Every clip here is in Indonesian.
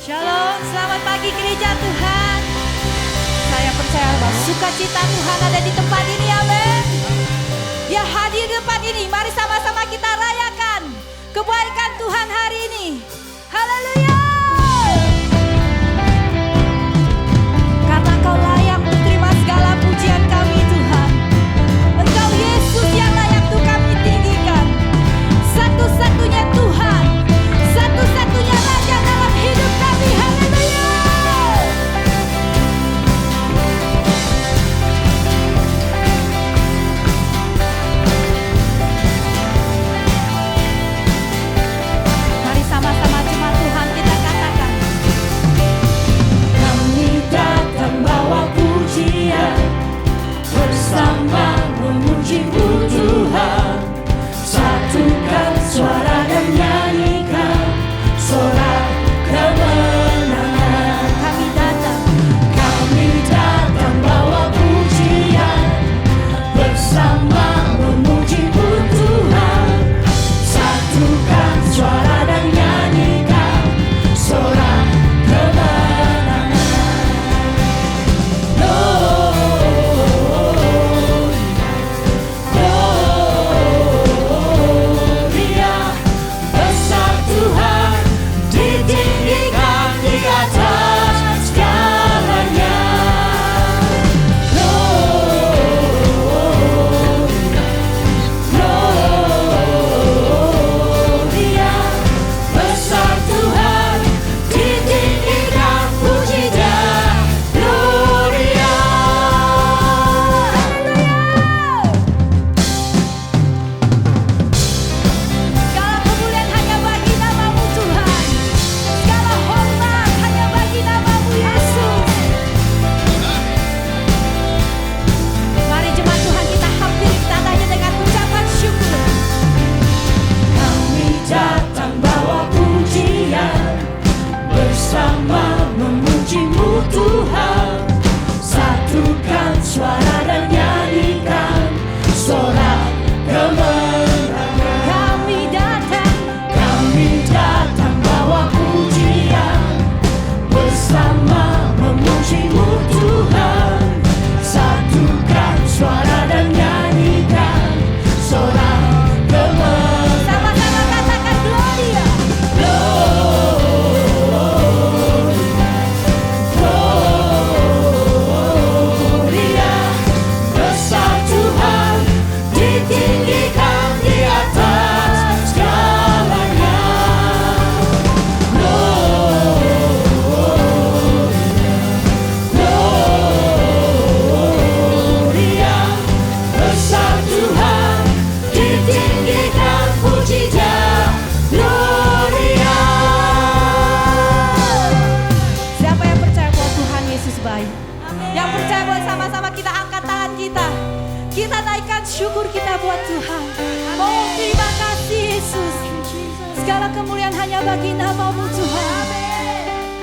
Shalom, selamat pagi gereja Tuhan. Saya percaya bahwa sukacita Tuhan ada di tempat ini, amin. Dia hadir di tempat ini, mari sama-sama kita rayakan kebaikan Tuhan hari ini. Haleluya. Karena Kau layak untuk terima segala pujian kami Tuhan. Engkau Yesus yang layak untuk kami tinggikan. Satu-satunya Tuhan, satu-satunya Raja dalam hidup kami. Haleluya. Mari sama-sama jemaat Tuhan kita katakan. Kami datang bawa pujian, bersama memuji-Mu Tuhan. Satukan suara dan nyanyikan sorak kemenangan. Kami datang bawa pujian, bersama memuji-Mu Tuhan. Satukan suara dan nyanyikan sorak kemenangan. Gloria, besar Tuhan, ditinggikan di atas segalanya. Gloria, besar Tuhan, ditinggikan puji dan gloria. Segala kemuliaan hanya bagi nama-Mu Tuhan. Segala hormat hanya bagi nama-Mu Yesus. Mari jemaat Tuhan kita hampiri tandanya dengan ucapan syukur. Kami datang bawa pujian, bersama memuji-Mu Tuhan. Satukan suara dan nyanyikan sorak kemenangan. Kami datang bawa pujian, bersama memuji-Mu Tuhan. Satukan suara dan nyanyikan sorak kemenangan. sama-sama katakan Gloria. Gloria, besar Tuhan, ditinggikan di atas segalanya. Gloria, besar Tuhan, ditinggikan puji dan gloria. Siapa yang percaya bahwa Tuhan Yesus baik? Yang percaya bahwa sama-sama kita angkat tangan kita. Kita naikkan syukur kita buat Tuhan. Oh terima kasih Yesus. Segala kemuliaan hanya bagi nama-Mu Tuhan.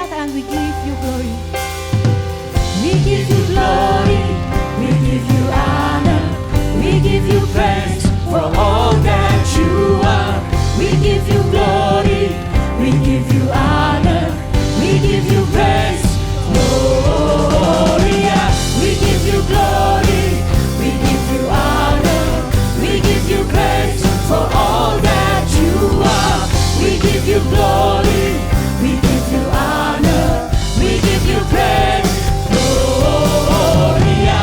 Katakan we give you glory. We give you glory, we give you honor, we give you praise for all that you are. We give you glory, we give you honor, we give you praise. Gloria, we give you glory, we give you honor, we give you praise for all that you are. We give you glory, we give you honor, we give you praise. Gloria,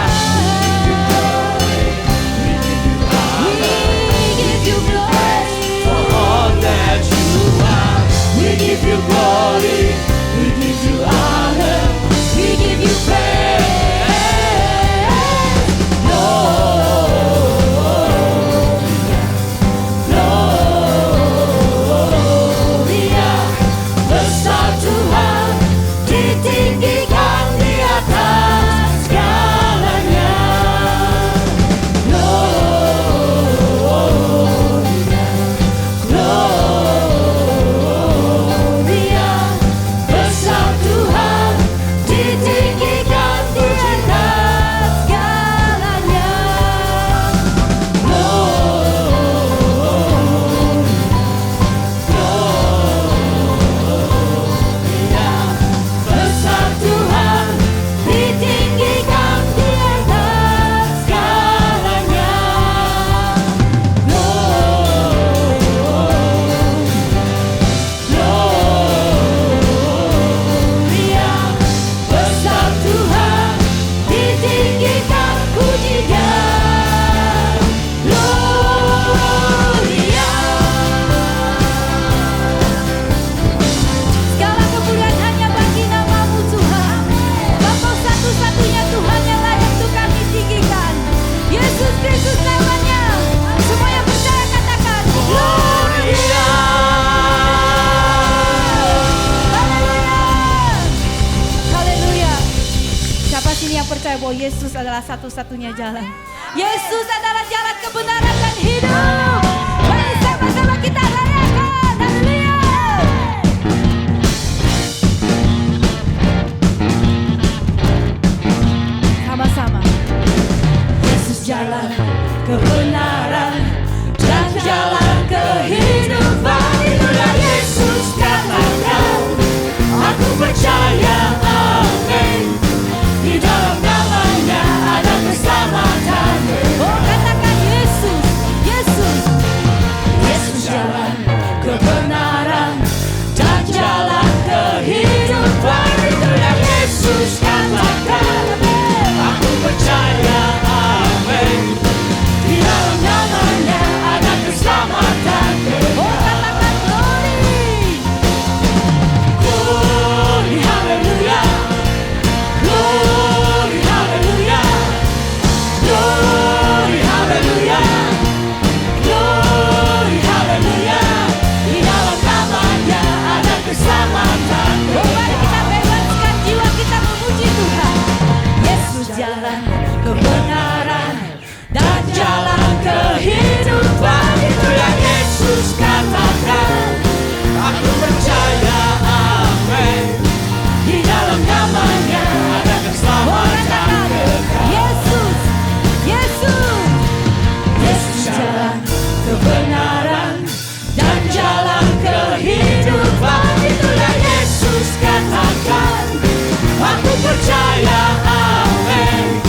Yesus namanya. Semua yang percaya katakan Gloria. Haleluya. Haleluya. Siapa sini yang percaya bahwa Yesus adalah satu-satunya jalan? Yesus adalah jalan kebenaran dan hidup. Mari sama-sama kita rayakan. Haleluya. Sama-sama. Yesus jalan kebenaran dan jalan kehidupan. Itulah Yesus katakan, aku percaya, amin. Di dalam namanya ada keselamatan. Oh, katakan Yesus, Yesus. Yesus jalan kebenaran dan jalan kehidupan. Itulah Yesus katakan, aku percaya, amin. Di dalam namanya ada keselamatan. Oh, katakan glory. Glory, haleluya. Glory, haleluya. Glory, haleluya. Glory, haleluya. Di dalam namanya ada keselamatan. Oh, mari kita bebaskan jiwa kita memuji Tuhan. Yesus jalan kebenaran dan jalan Kehidupan itulah Yesus katakan, aku percaya, amin. Di dalam namanya ada Oh, keselamatan. katakan Yesus, Yesus. Yesus jalan kebenaran dan jalan kehidupan. Itulah Yesus katakan, aku percaya, amin.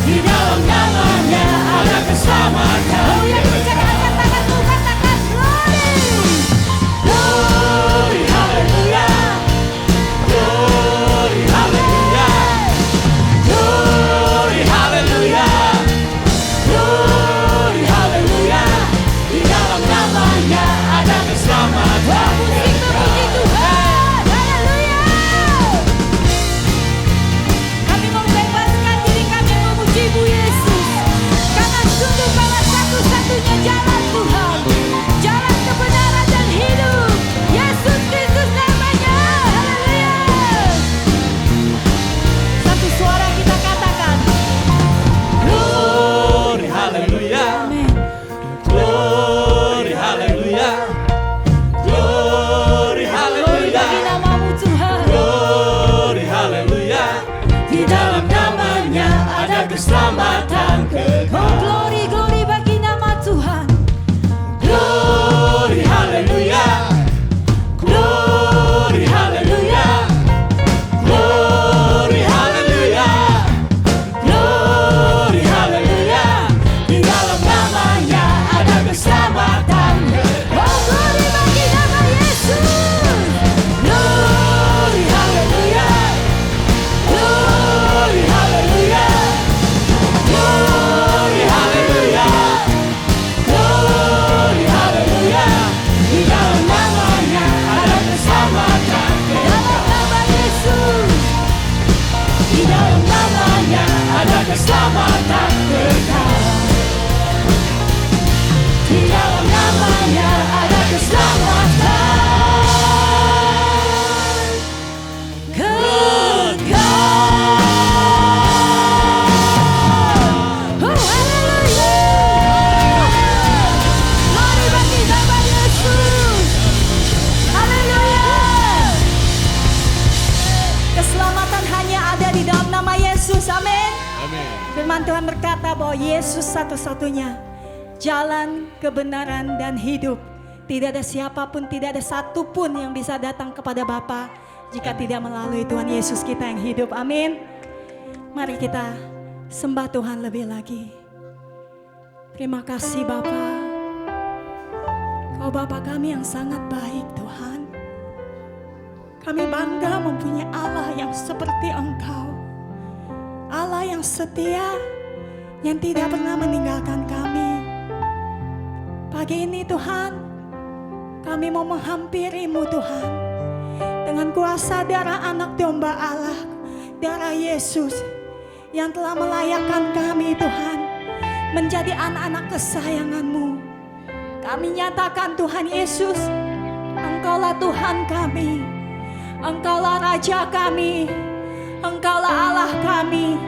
Di dalam namanya ada keselamatan. Oh, yang percaya angkat tanganmu, katakan glory. Glory, haleluya. Glory, haleluya. Glory, haleluya. Glory, haleluya. Di dalam namanya ada keselamatan. Musik memuji Tuhan. Haleluya. Kami mau bebaskan diri kami memuji-Mu Yesus. Karena sungguh Kau satu-satunya jalan Tuhan. Jalan kebenaran dan hidup. Yesus Kristus namanya. Haleluya. Satu suara kita katakan. Glory, haleluya. Amin. Glory, haleluya. Glory, Glory haleluya. bagi nama-Mu Tuhan. Glory, haleluya. Di dalam namanya ada keselamatan Oh, kekal. glory, glory bagi nama Tuhan. Glory, haleluya. Glory, haleluya. Glory, haleluya. Glory, haleluya. Di dalam namanya ada keselamatan. Oh, glory bagi nama Yesus. Glory, haleluya. Glory, haleluya. Glory, haleluya. Glory, haleluya. Di dalam namanya ada keselamatan. Dalam nama Yesus. Di dalam namanya ada keselamatan kekal. Di dalam namanya ada keselamatan Oh, haleluya. Glory bagi nama Yesus. Haleluya. Keselamatan hanya ada di dalam nama Yesus. Amin. Firman Tuhan berkata bahwa Yesus satu-satunya jalan, kebenaran, dan hidup. Tidak ada siapapun, tidak ada satupun yang bisa datang kepada Bapa jika tidak melalui Tuhan Yesus kita yang hidup. Amin. Mari kita sembah Tuhan lebih lagi. Terima kasih Bapa. Kau Bapa kami yang sangat baik Tuhan. Kami bangga mempunyai Allah yang seperti Engkau. Allah yang setia, yang tidak pernah meninggalkan kami. Pagi ini Tuhan, kami mau menghampiri-Mu Tuhan. Dengan kuasa darah anak domba Allah, darah Yesus yang telah melayakkan kami Tuhan menjadi anak-anak kesayangan-Mu. Kami nyatakan Tuhan Yesus, Engkaulah Tuhan kami, Engkaulah Raja kami, Engkaulah Allah kami,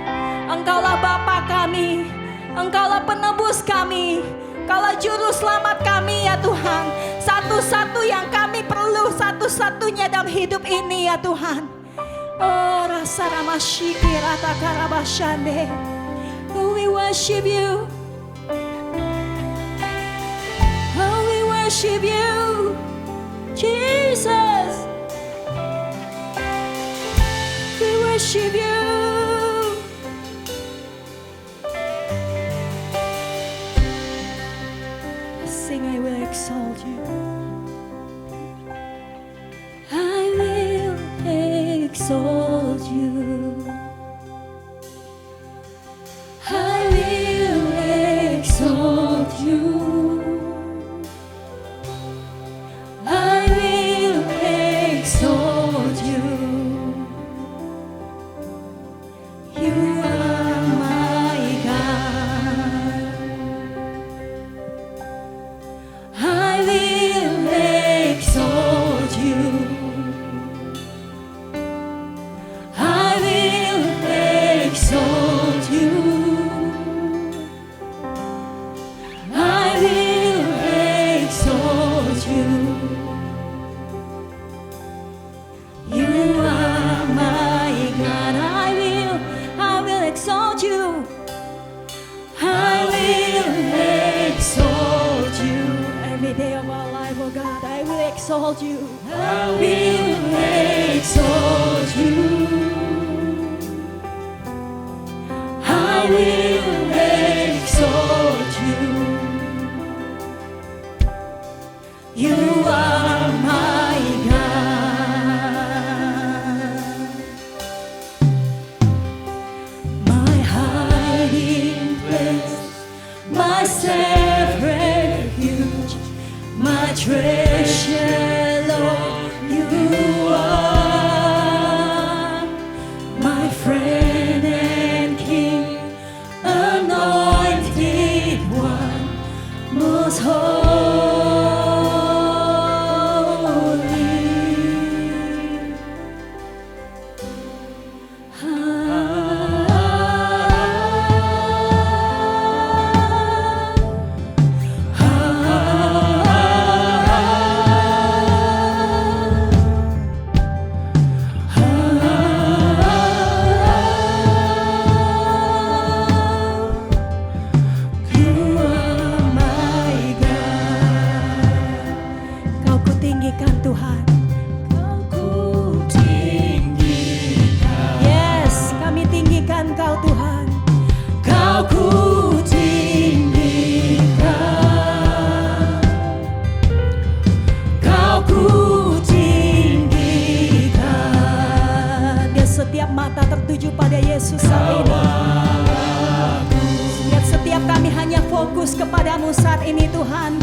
Engkaulah Bapa kami, Engkaulah penebus kami, Engkaulah juru selamat kami ya Tuhan. Satu-satu yang kami perlu, satu-satunya dalam hidup ini ya Tuhan. Oh rasa ramashiki rata karabashande. Oh we worship you. Oh we worship you, Jesus. We worship you. Sing, I will exalt you. I will exalt you. I will exalt you. I will exalt you. You are my God. I will exalt you. I will exalt you. I will exalt you. You are my God. I will exalt you. I will exalt you. Every day of our life, oh God, I will exalt you. I will exalt you. I will exalt you. You are my God, my hiding place, my safe refuge, my treasure, Lord, you are my friend and King, anointed one, most holy. Tuhan, Kau tinggikan. Yes, kami tinggikan Kau Tuhan. Kau ku tinggikan. Kau ku tinggikan. Biar setiap mata tertuju pada Yesus saat ini. Biar setiap kami hanya fokus kepadamu saat ini Tuhan.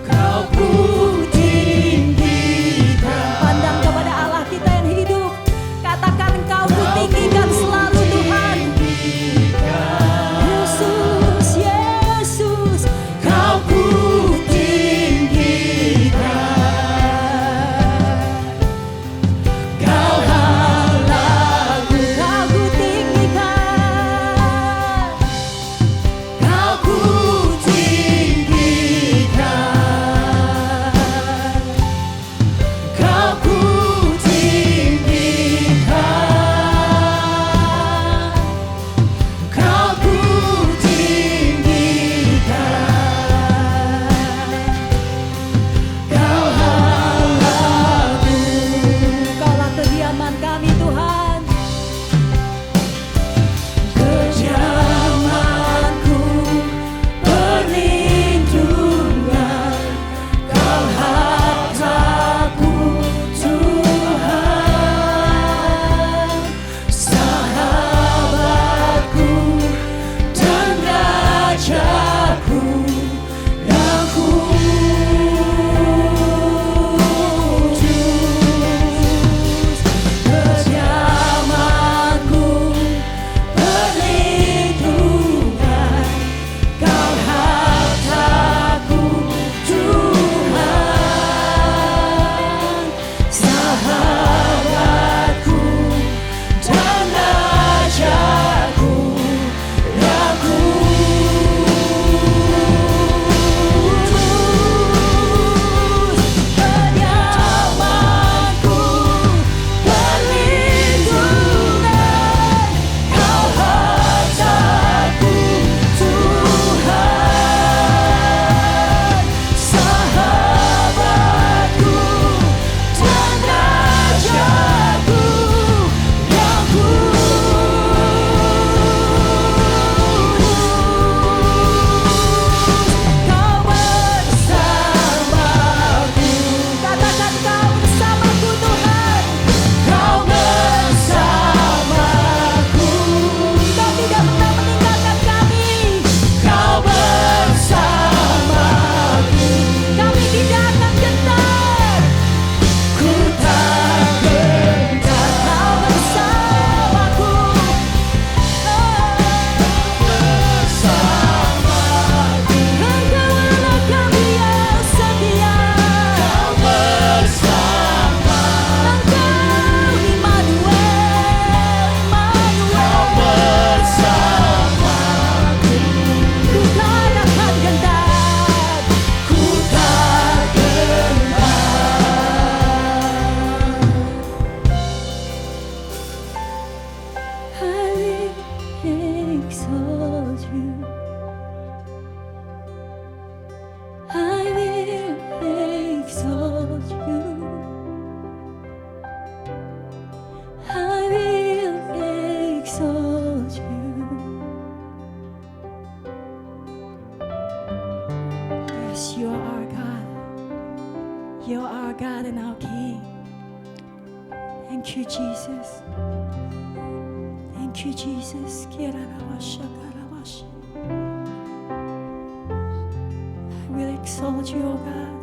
Kau ku tinggikan. Pandang kepada Allah kita yang hidup. Katakan Kau ku tinggikan selalu Tuhan. Yesus, Yesus, Kau ku tinggikan. Kau halangku, Kau ku tinggikan. Kau ku tinggikan. Jesus, you are our God. You are our God and our King. Thank you, Jesus. Thank you, Jesus. I will exalt you, O God.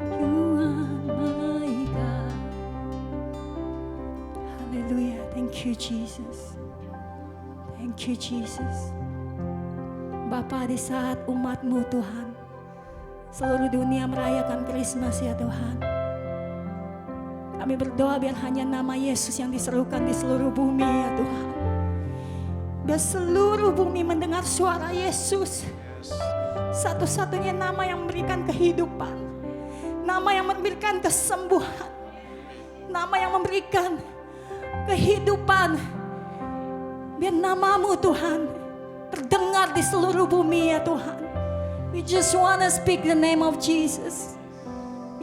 You are my God. Hallelujah. Thank you, Jesus. Thank you, Jesus. Bapa, di saat umat-Mu Tuhan, seluruh dunia merayakan Krismas ya Tuhan, kami berdoa biar hanya nama Yesus yang diserukan di seluruh bumi ya Tuhan. Biar seluruh bumi mendengar suara Yesus. Satu-satunya nama yang memberikan kehidupan, nama yang memberikan kesembuhan, nama yang memberikan kehidupan. Biar nama-Mu Tuhan terdengar di seluruh bumi ya Tuhan. We just want to speak the name of Jesus.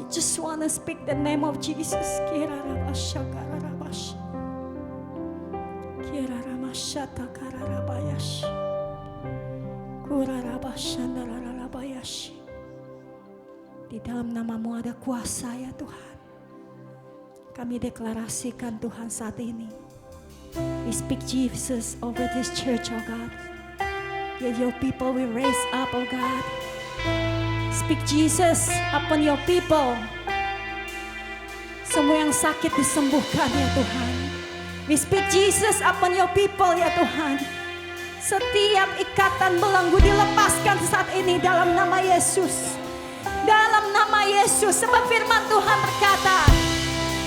We just want to speak the name of Jesus. Di dalam nama-Mu ada kuasa ya Tuhan. Kami deklarasikan Tuhan saat ini. We speak Jesus over this church, oh God. That your people will raise up, oh God. Speak Jesus upon your people. Semua yang sakit disembuhkan ya Tuhan. We speak Jesus upon your people ya Tuhan. Setiap ikatan belenggu dilepaskan saat ini dalam nama Yesus. Dalam nama Yesus, sebab firman Tuhan berkata,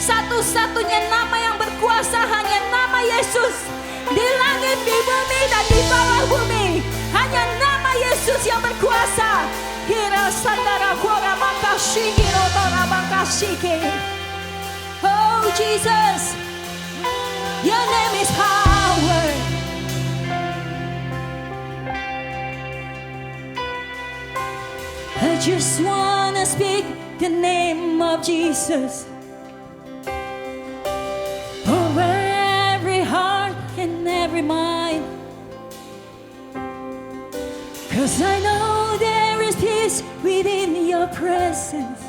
satu-satunya nama yang berkuasa hanya nama Yesus. Di langit, di bumi, dan di bawah bumi, hanya nama Yesus yang berkuasa. Kira sandara kora makashiki rotora makashiki. Oh Jesus, your name is power. I just wanna speak the name of Jesus over every heart and every mind. 'Cause I know there is peace within your presence.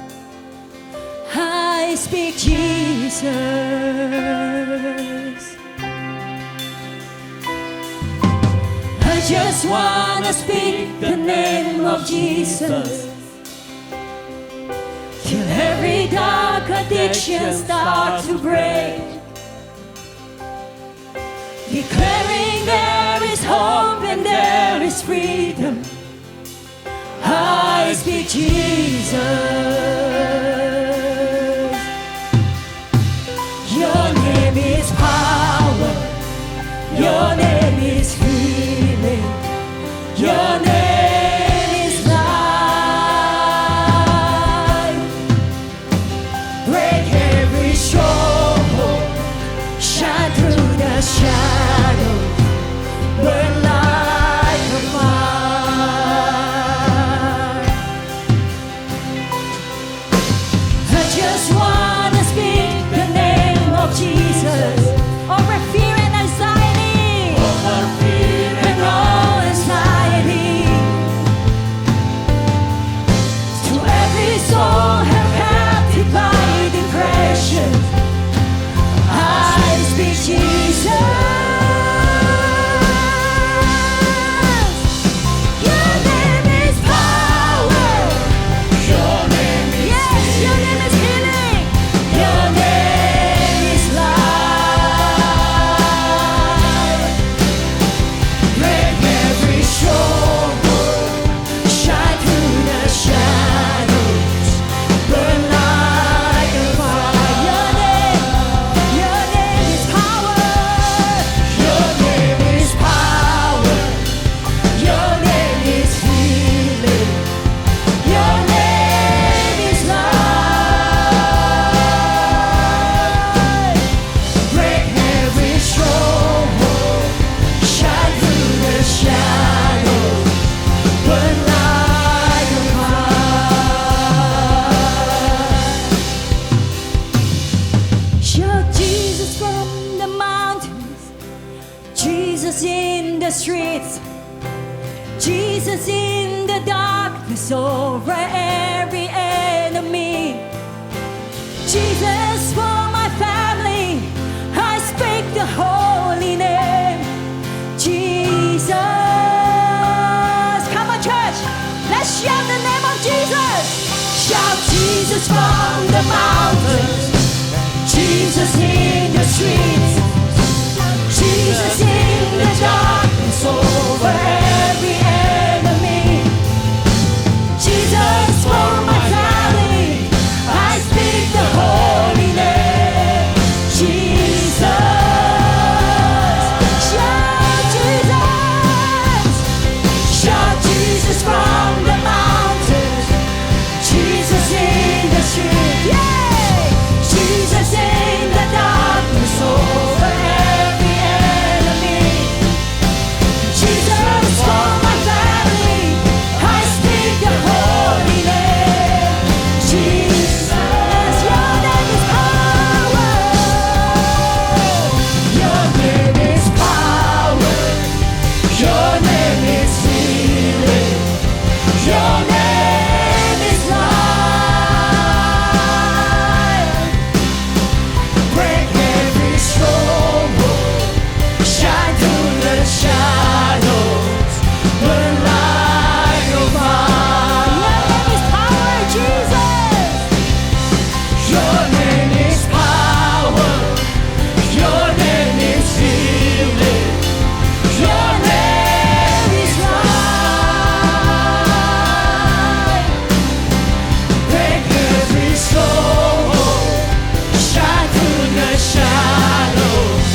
I speak Jesus. I just wanna speak the name of Jesus till every dark addiction starts to break, declaring there is hope and there is freedom. I speak Jesus. Your name is power. Your name is healing. Your name is life. Break every stronghold. Shine through the shadows. Burn like a fire. I just wanna speak the name of Jesus over fear and anxiety. Over fear and all anxiety. To every soul held captive by depression, I speak Jesus. Jesus in the streets, Jesus in the darkness over every enemy. Jesus for my family, I speak the holy name. Jesus. Come on, church, let's shout the name of Jesus. Shout Jesus from the mountains, Jesus in the streets, Jesus in the darkness over every enemy. Jesus for my family, I speak the holy name. Jesus. Shout Jesus. Shout Jesus from the mountains, Jesus in the street. Yeah. Jesus in the darkness over every enemy. Jesus for my family, I speak the holy name. Jesus, your name is power. Your name is power. Your name is healing. Your name is life. Break every stronghold, shine through the shadows, burn like a fire. Your name is power. Your name is healing. Your name is life. Break every stronghold, shine through the shadows,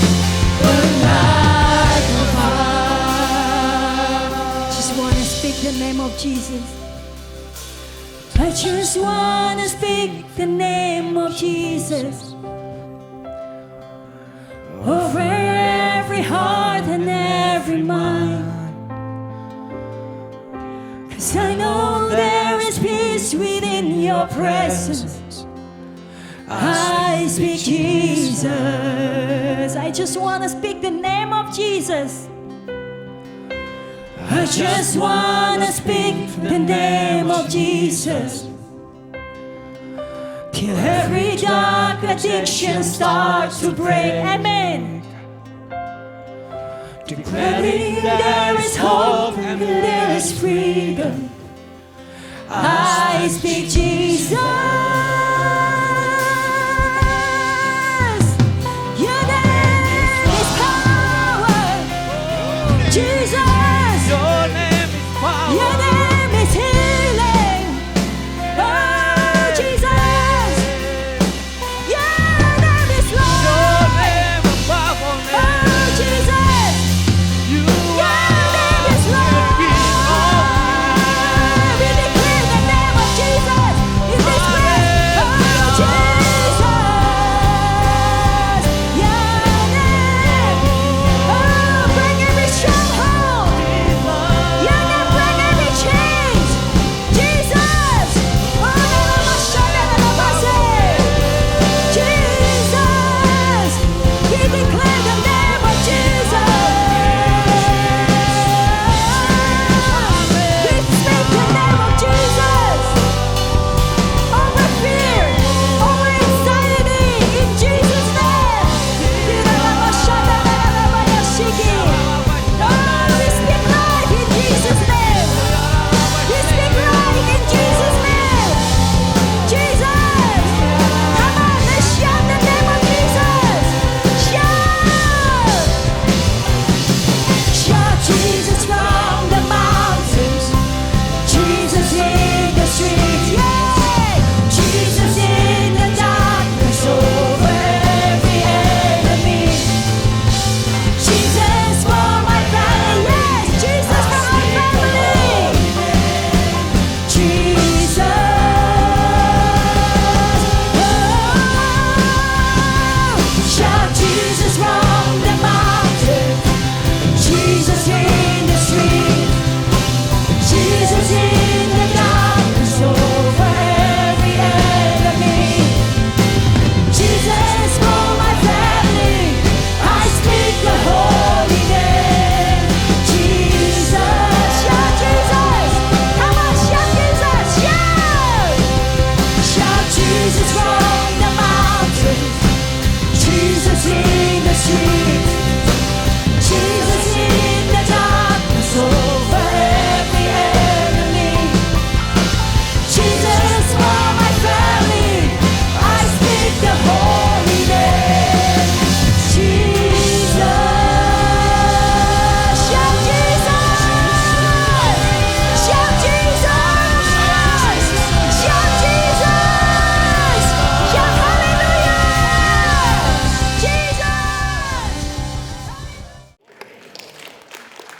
burn like a fire. Just wanna speak the name of Jesus. I just wanna speak the name of Jesus over every heart and every mind. 'Cause I know there is peace within your presence. I speak Jesus. I just wanna speak the name of Jesus. I just wanna speak the name of Jesus. Till every dark addiction starts to break. Amen. Declaring there is hope and there is freedom. I speak Jesus. Your name is power. Jesus. Your name is power. Your name is healing. Oh, Jesus. Your name is Your love. name above all Oh, names. Jesus. You Your name are is love. King of We declare the name of Jesus in this place.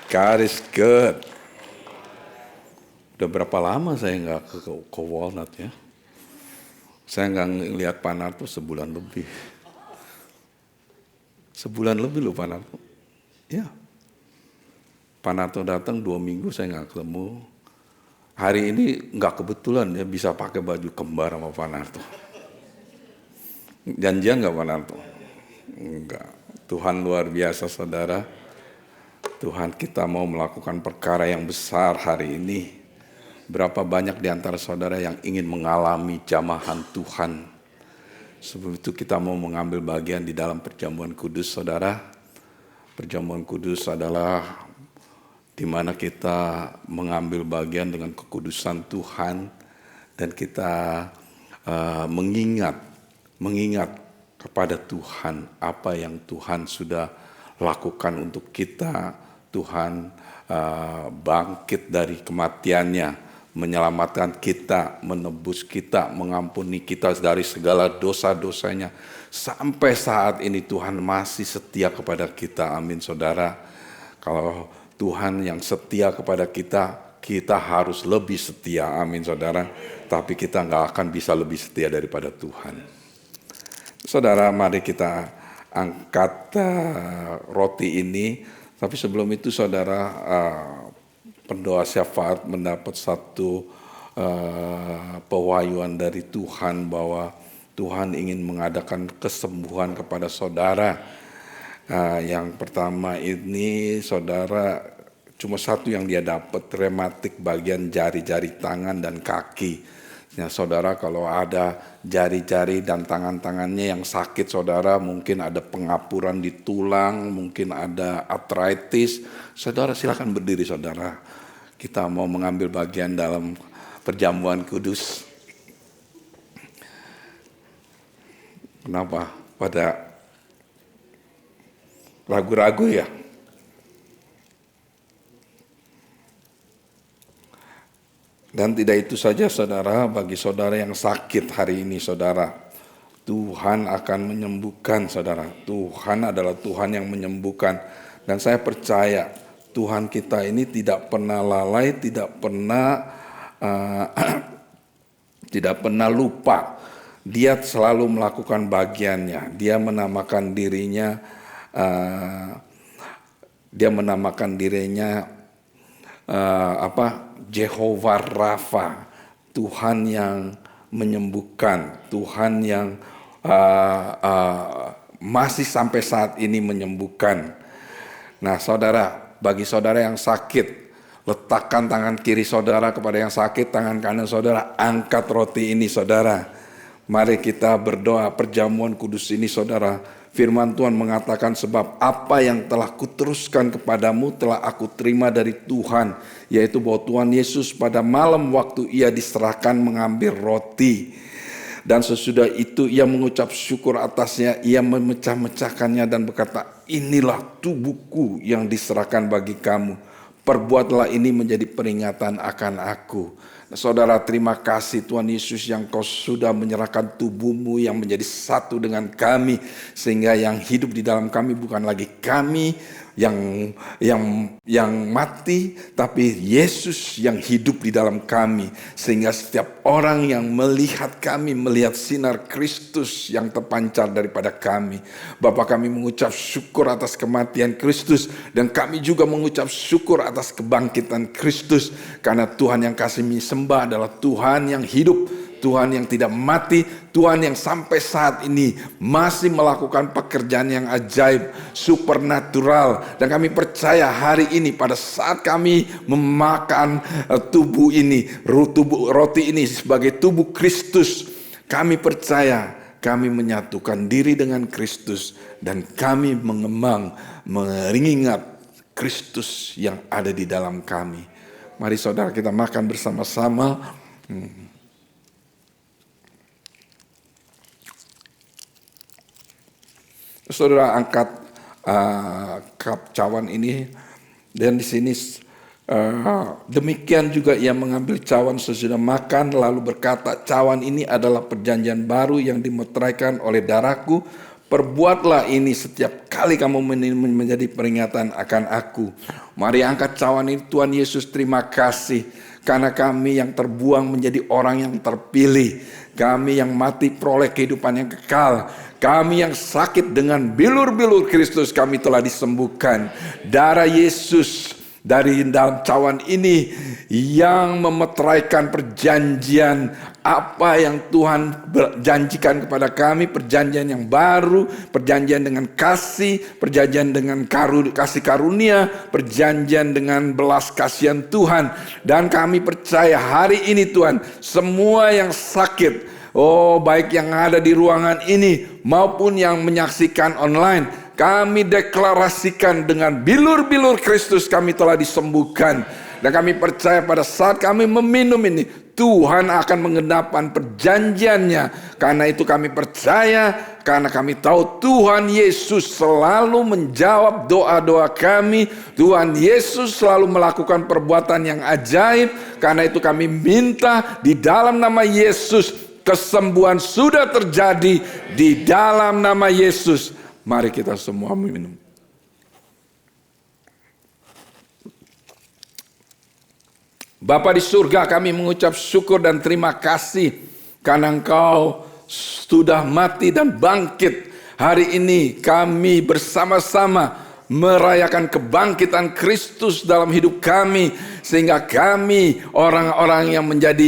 God is good. Udah berapa lama saya nggak ke Walnut ya? Saya nggak ngelihat Pak Narto sebulan lebih. Sebulan lebih loh Pak Narto. Ya. Pak Narto datang 2 minggu saya nggak ketemu. Hari ini nggak kebetulan ya bisa pakai baju kembar sama Pak Narto. Janjian nggak Pak Narto? Enggak. Tuhan luar biasa saudara. Tuhan kita mau melakukan perkara yang besar hari ini. Berapa banyak di antara saudara yang ingin mengalami jamahan Tuhan. Sebab itu kita mau mengambil bagian di dalam perjamuan kudus saudara. Perjamuan kudus adalah di mana kita mengambil bagian dengan kekudusan Tuhan. Dan kita mengingat kepada Tuhan apa yang Tuhan sudah lakukan untuk kita. Tuhan bangkit dari kematiannya, menyelamatkan kita, menebus kita, mengampuni kita dari segala dosa-dosanya. Sampai saat ini Tuhan masih setia kepada kita. Amin saudara. Kalau Tuhan yang setia kepada kita, kita harus lebih setia. Amin saudara. Tapi kita gak akan bisa lebih setia daripada Tuhan. Saudara, mari kita angkat roti ini. Tapi sebelum itu saudara, pendoa syafaat mendapat satu pewahyuan dari Tuhan bahwa Tuhan ingin mengadakan kesembuhan kepada saudara. Yang pertama ini saudara cuma satu yang dia dapat, rematik bagian jari-jari tangan dan kaki. Ya, saudara kalau ada jari-jari dan tangan-tangannya yang sakit saudara, mungkin ada pengapuran di tulang, mungkin ada arthritis, saudara silakan berdiri saudara. Kita mau mengambil bagian dalam perjamuan kudus. Kenapa? Pada ragu-ragu ya? Dan tidak itu saja saudara, bagi saudara yang sakit hari ini saudara, Tuhan akan menyembuhkan saudara. Tuhan adalah Tuhan yang menyembuhkan. Dan saya percaya Tuhan kita ini tidak pernah lalai, tidak pernah lupa. Dia selalu melakukan bagiannya. Dia menamakan dirinya Jehovah Rafa, Tuhan yang menyembuhkan, Tuhan yang masih sampai saat ini menyembuhkan. Nah saudara, bagi saudara yang sakit, letakkan tangan kiri saudara kepada yang sakit, tangan kanan saudara, angkat roti ini saudara. Mari kita berdoa perjamuan kudus ini saudara. Firman Tuhan mengatakan sebab apa yang telah kuteruskan kepadamu telah aku terima dari Tuhan. Yaitu bahwa Tuhan Yesus pada malam waktu ia diserahkan mengambil roti. Dan sesudah itu ia mengucap syukur atasnya, ia memecah-mecahkannya dan berkata, inilah tubuhku yang diserahkan bagi kamu. Perbuatlah ini menjadi peringatan akan aku. Nah, saudara terima kasih Tuhan Yesus yang kau sudah menyerahkan tubuhmu yang menjadi satu dengan kami. Sehingga yang hidup di dalam kami bukan lagi kami yang mati, tapi Yesus yang hidup di dalam kami. Sehingga setiap orang yang melihat kami, melihat sinar Kristus yang terpancar daripada kami. Bapa kami mengucap syukur atas kematian Kristus. Dan kami juga mengucap syukur atas kebangkitan Kristus. Karena Tuhan yang kami sembah adalah Tuhan yang hidup, Tuhan yang tidak mati, Tuhan yang sampai saat ini masih melakukan pekerjaan yang ajaib, supernatural. Dan kami percaya hari ini pada saat kami memakan tubuh ini, roti ini sebagai tubuh Kristus, kami percaya kami menyatukan diri dengan Kristus dan kami mengingat Kristus yang ada di dalam kami. Mari saudara kita makan bersama-sama. Saudara angkat cup cawan ini, dan di sini demikian juga ia mengambil cawan sesudah makan lalu berkata, cawan ini adalah perjanjian baru yang dimeteraikan oleh darahku. Perbuatlah ini setiap kali kamu menjadi peringatan akan aku. Mari angkat cawan ini. Tuhan Yesus, terima kasih karena kami yang terbuang menjadi orang yang terpilih. Kami yang mati peroleh kehidupan yang kekal. Kami yang sakit dengan bilur-bilur Kristus kami telah disembuhkan. Darah Yesus dari dalam cawan ini yang memeteraikan perjanjian apa yang Tuhan janjikan kepada kami, perjanjian yang baru, perjanjian dengan kasih, perjanjian dengan kasih karunia, perjanjian dengan belas kasihan Tuhan. Dan kami percaya hari ini Tuhan, semua yang sakit, baik yang ada di ruangan ini maupun yang menyaksikan online, kami deklarasikan dengan bilur-bilur Kristus kami telah disembuhkan. Dan kami percaya pada saat kami meminum ini, Tuhan akan menggenapkan perjanjiannya. Karena itu kami percaya, karena kami tahu Tuhan Yesus selalu menjawab doa-doa kami. Tuhan Yesus selalu melakukan perbuatan yang ajaib. Karena itu kami minta di dalam nama Yesus, kesembuhan sudah terjadi di dalam nama Yesus. Mari kita semua minum. Bapa di surga, kami mengucap syukur dan terima kasih karena Engkau sudah mati dan bangkit. Hari ini kami bersama-sama merayakan kebangkitan Kristus dalam hidup kami, sehingga kami orang-orang yang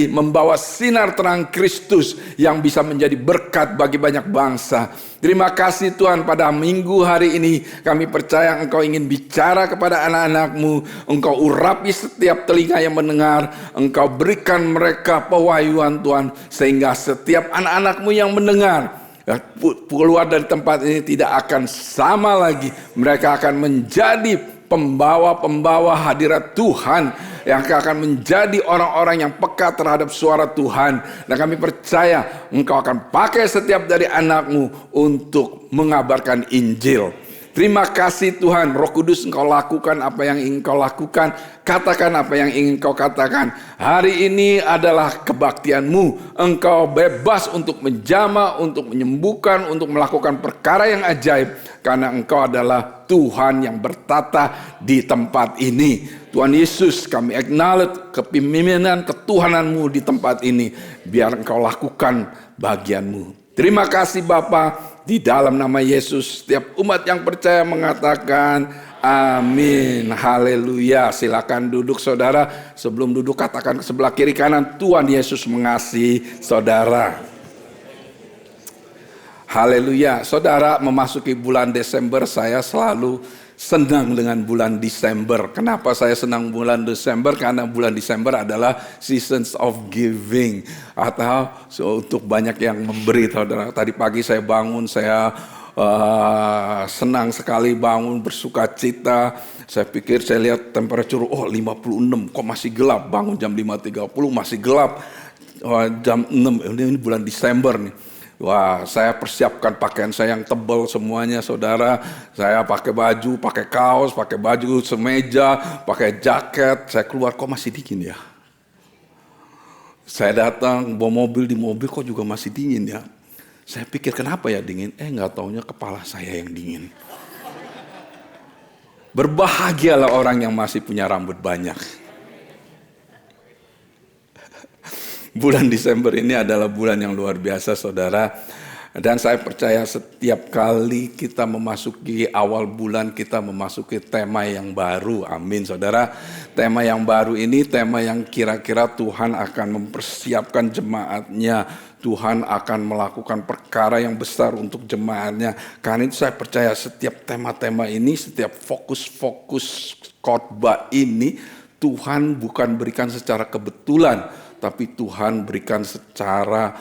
membawa sinar terang Kristus yang bisa menjadi berkat bagi banyak bangsa. Terima kasih Tuhan, pada minggu hari ini kami percaya Engkau ingin bicara kepada anak-anak-Mu. Engkau urapi setiap telinga yang mendengar. Engkau berikan mereka pewahyuan Tuhan, sehingga setiap anak-anak-Mu yang mendengar keluar dari tempat ini tidak akan sama lagi. Mereka akan menjadi pembawa-pembawa hadirat Tuhan, yang akan menjadi orang-orang yang peka terhadap suara Tuhan. Dan kami percaya Engkau akan pakai setiap dari anak-Mu untuk mengabarkan Injil. Terima kasih Tuhan, Roh Kudus, Engkau lakukan apa yang ingin Engkau lakukan. Katakan apa yang ingin Engkau katakan. Hari ini adalah kebaktian-Mu. Engkau bebas untuk menjamah, untuk menyembuhkan, untuk melakukan perkara yang ajaib. Karena Engkau adalah Tuhan yang bertata di tempat ini. Tuhan Yesus, kami acknowledge kepemimpinan ketuhanan-Mu di tempat ini. Biar Engkau lakukan bagian-Mu. Terima kasih Bapa. Di dalam nama Yesus, setiap umat yang percaya mengatakan amin. Haleluya. Silakan duduk saudara. Sebelum duduk katakan ke sebelah kiri kanan, Tuhan Yesus mengasihi saudara. Haleluya. Saudara, memasuki bulan Desember, saya selalu senang dengan bulan Desember. Kenapa saya senang bulan Desember? Karena bulan Desember adalah seasons of giving, atau untuk banyak yang memberi. Saudara, tadi pagi saya bangun, saya senang sekali bangun, bersuka cita. Saya pikir, saya lihat temperatur, 56, kok masih gelap. Bangun jam 5.30 masih gelap. Jam 6, ini bulan Desember nih. Wah, saya persiapkan pakaian saya yang tebal semuanya, saudara. Saya pakai baju, pakai kaos, pakai baju semeja, pakai jaket. Saya keluar, kok masih dingin ya? Saya datang, bawa mobil, di mobil kok juga masih dingin ya? Saya pikir kenapa ya dingin? Nggak taunya kepala saya yang dingin. Berbahagialah orang yang masih punya rambut banyak. Bulan Desember ini adalah bulan yang luar biasa, saudara. Dan saya percaya setiap kali kita memasuki awal bulan, kita memasuki tema yang baru. Amin, saudara. Tema yang baru ini, tema yang kira-kira Tuhan akan mempersiapkan jemaatnya. Tuhan akan melakukan perkara yang besar untuk jemaatnya. Karena itu saya percaya setiap tema-tema ini, setiap fokus-fokus khotbah ini, Tuhan bukan berikan secara kebetulan, tapi Tuhan berikan secara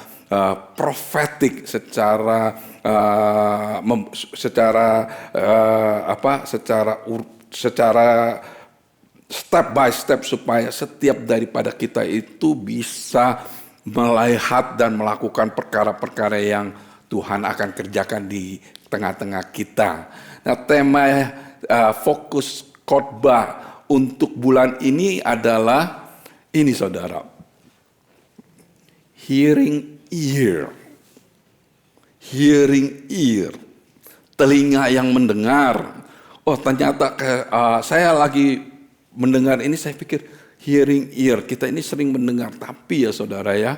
profetik, secara step by step, supaya setiap daripada kita itu bisa melihat dan melakukan perkara-perkara yang Tuhan akan kerjakan di tengah-tengah kita. Nah, tema fokus khotbah untuk bulan ini adalah ini, saudara. Hearing ear. Hearing ear. telinga yang mendengar. Oh ternyata saya lagi mendengar ini, saya pikir hearing ear, kita ini sering mendengar. Tapi ya saudara ya,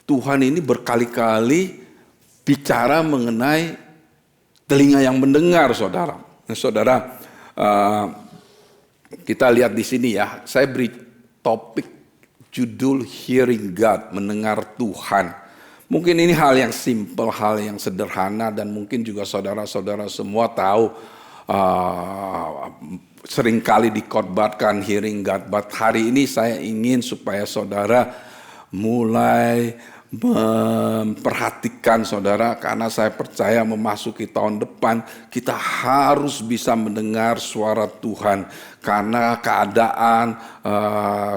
Tuhan ini berkali-kali bicara mengenai telinga yang mendengar saudara. Nah saudara, kita lihat di sini ya, saya beri topik judul Hearing God, mendengar Tuhan. Mungkin ini hal yang simple, hal yang sederhana, dan mungkin juga saudara-saudara semua tahu seringkali dikhotbahkan hearing God. But hari ini saya ingin supaya saudara mulai memperhatikan saudara, karena saya percaya memasuki tahun depan kita harus bisa mendengar suara Tuhan, karena keadaan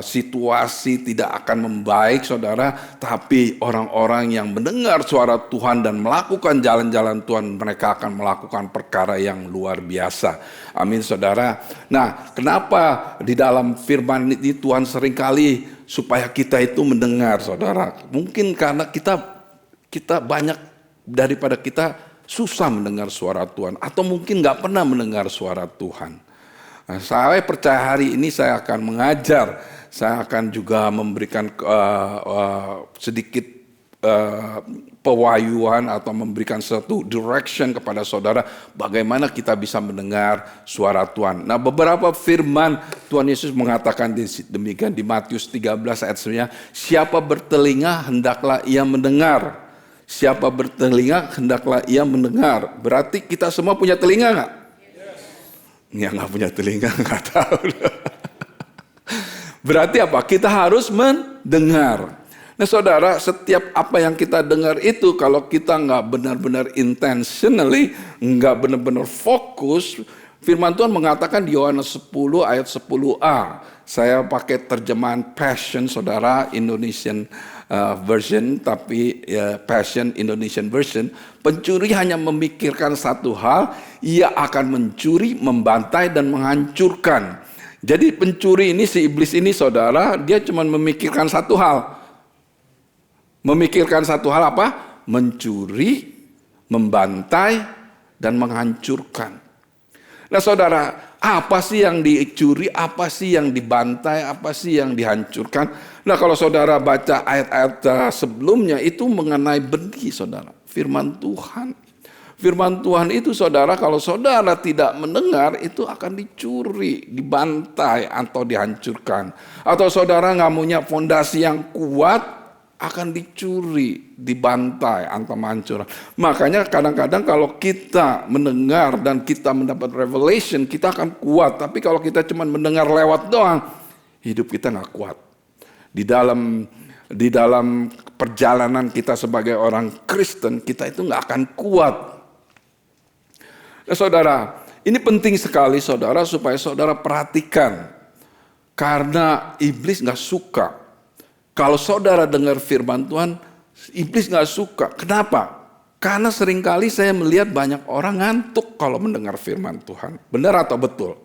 situasi tidak akan membaik saudara, tapi orang-orang yang mendengar suara Tuhan dan melakukan jalan-jalan Tuhan, mereka akan melakukan perkara yang luar biasa. Amin saudara. Nah, kenapa di dalam firman ini Tuhan seringkali supaya kita itu mendengar saudara? Mungkin karena kita banyak daripada kita susah mendengar suara Tuhan, atau mungkin gak pernah mendengar suara Tuhan. Nah, saya percaya hari ini saya akan mengajar, saya akan juga memberikan sedikit pewahyuan atau memberikan satu direction kepada saudara bagaimana kita bisa mendengar suara Tuhan. Nah, beberapa firman Tuhan Yesus mengatakan demikian di Matius 13 ayat 9, siapa bertelinga hendaklah ia mendengar. Siapa bertelinga hendaklah ia mendengar. Berarti kita semua punya telinga enggak? Yang nggak punya telinga nggak tahu. Berarti apa? Kita harus mendengar. Nah saudara, setiap apa yang kita dengar itu, kalau kita nggak benar-benar intentionally, nggak benar-benar fokus, firman Tuhan mengatakan di Yohanes 10 ayat 10a. Saya pakai terjemahan Passion saudara, Indonesian version, tapi Passion Indonesian version. Pencuri hanya memikirkan satu hal, ia akan mencuri, membantai dan menghancurkan. Jadi pencuri ini, si iblis ini saudara, dia cuma memikirkan satu hal. Memikirkan satu hal apa? Mencuri, membantai dan menghancurkan. Nah saudara, apa sih yang dicuri, apa sih yang dibantai, apa sih yang dihancurkan? Nah kalau saudara baca ayat-ayat sebelumnya itu mengenai benih saudara, firman Tuhan. Firman Tuhan itu saudara, kalau saudara tidak mendengar itu akan dicuri, dibantai atau dihancurkan. Atau saudara nggak punya fondasi yang kuat, akan dicuri, dibantai, atau menghancurkan. Makanya kadang-kadang kalau kita mendengar dan kita mendapat revelation, kita akan kuat. Tapi kalau kita cuma mendengar lewat doang, hidup kita nggak kuat. Di dalam perjalanan kita sebagai orang Kristen, kita itu nggak akan kuat. Nah saudara, ini penting sekali saudara supaya saudara perhatikan. Karena iblis nggak suka. Kalau saudara dengar firman Tuhan, iblis gak suka. Kenapa? Karena seringkali saya melihat banyak orang ngantuk kalau mendengar firman Tuhan. Benar atau betul?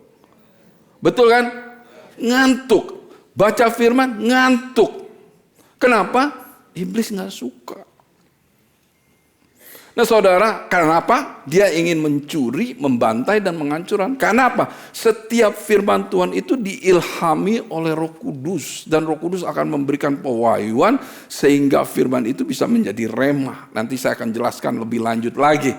Betul kan? Ngantuk. Baca firman, ngantuk. Kenapa? Iblis gak suka. Nah saudara, kenapa? Dia ingin mencuri, membantai, dan menghancurkan. Kenapa? Setiap firman Tuhan itu diilhami oleh Roh Kudus. Dan Roh Kudus akan memberikan pewahyuan sehingga firman itu bisa menjadi rema. Nanti saya akan jelaskan lebih lanjut lagi.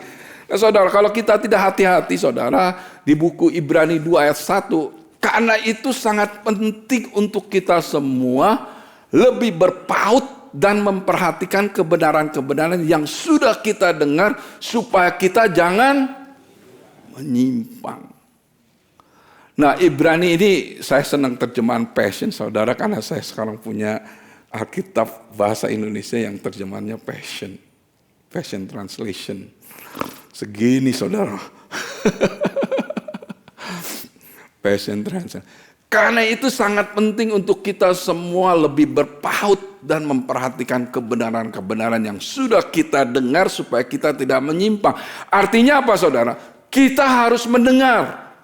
Nah saudara, kalau kita tidak hati-hati saudara, di buku Ibrani 2 ayat 1, karena itu sangat penting untuk kita semua lebih berpaut dan memperhatikan kebenaran-kebenaran yang sudah kita dengar supaya kita jangan menyimpang. Nah Ibrani ini saya senang terjemahan Passion saudara, karena saya sekarang punya Alkitab bahasa Indonesia yang terjemahannya Passion. Passion Translation. Segini saudara. Passion Translation. Karena itu sangat penting untuk kita semua lebih berpaut dan memperhatikan kebenaran-kebenaran yang sudah kita dengar supaya kita tidak menyimpang. Artinya apa saudara? Kita harus mendengar.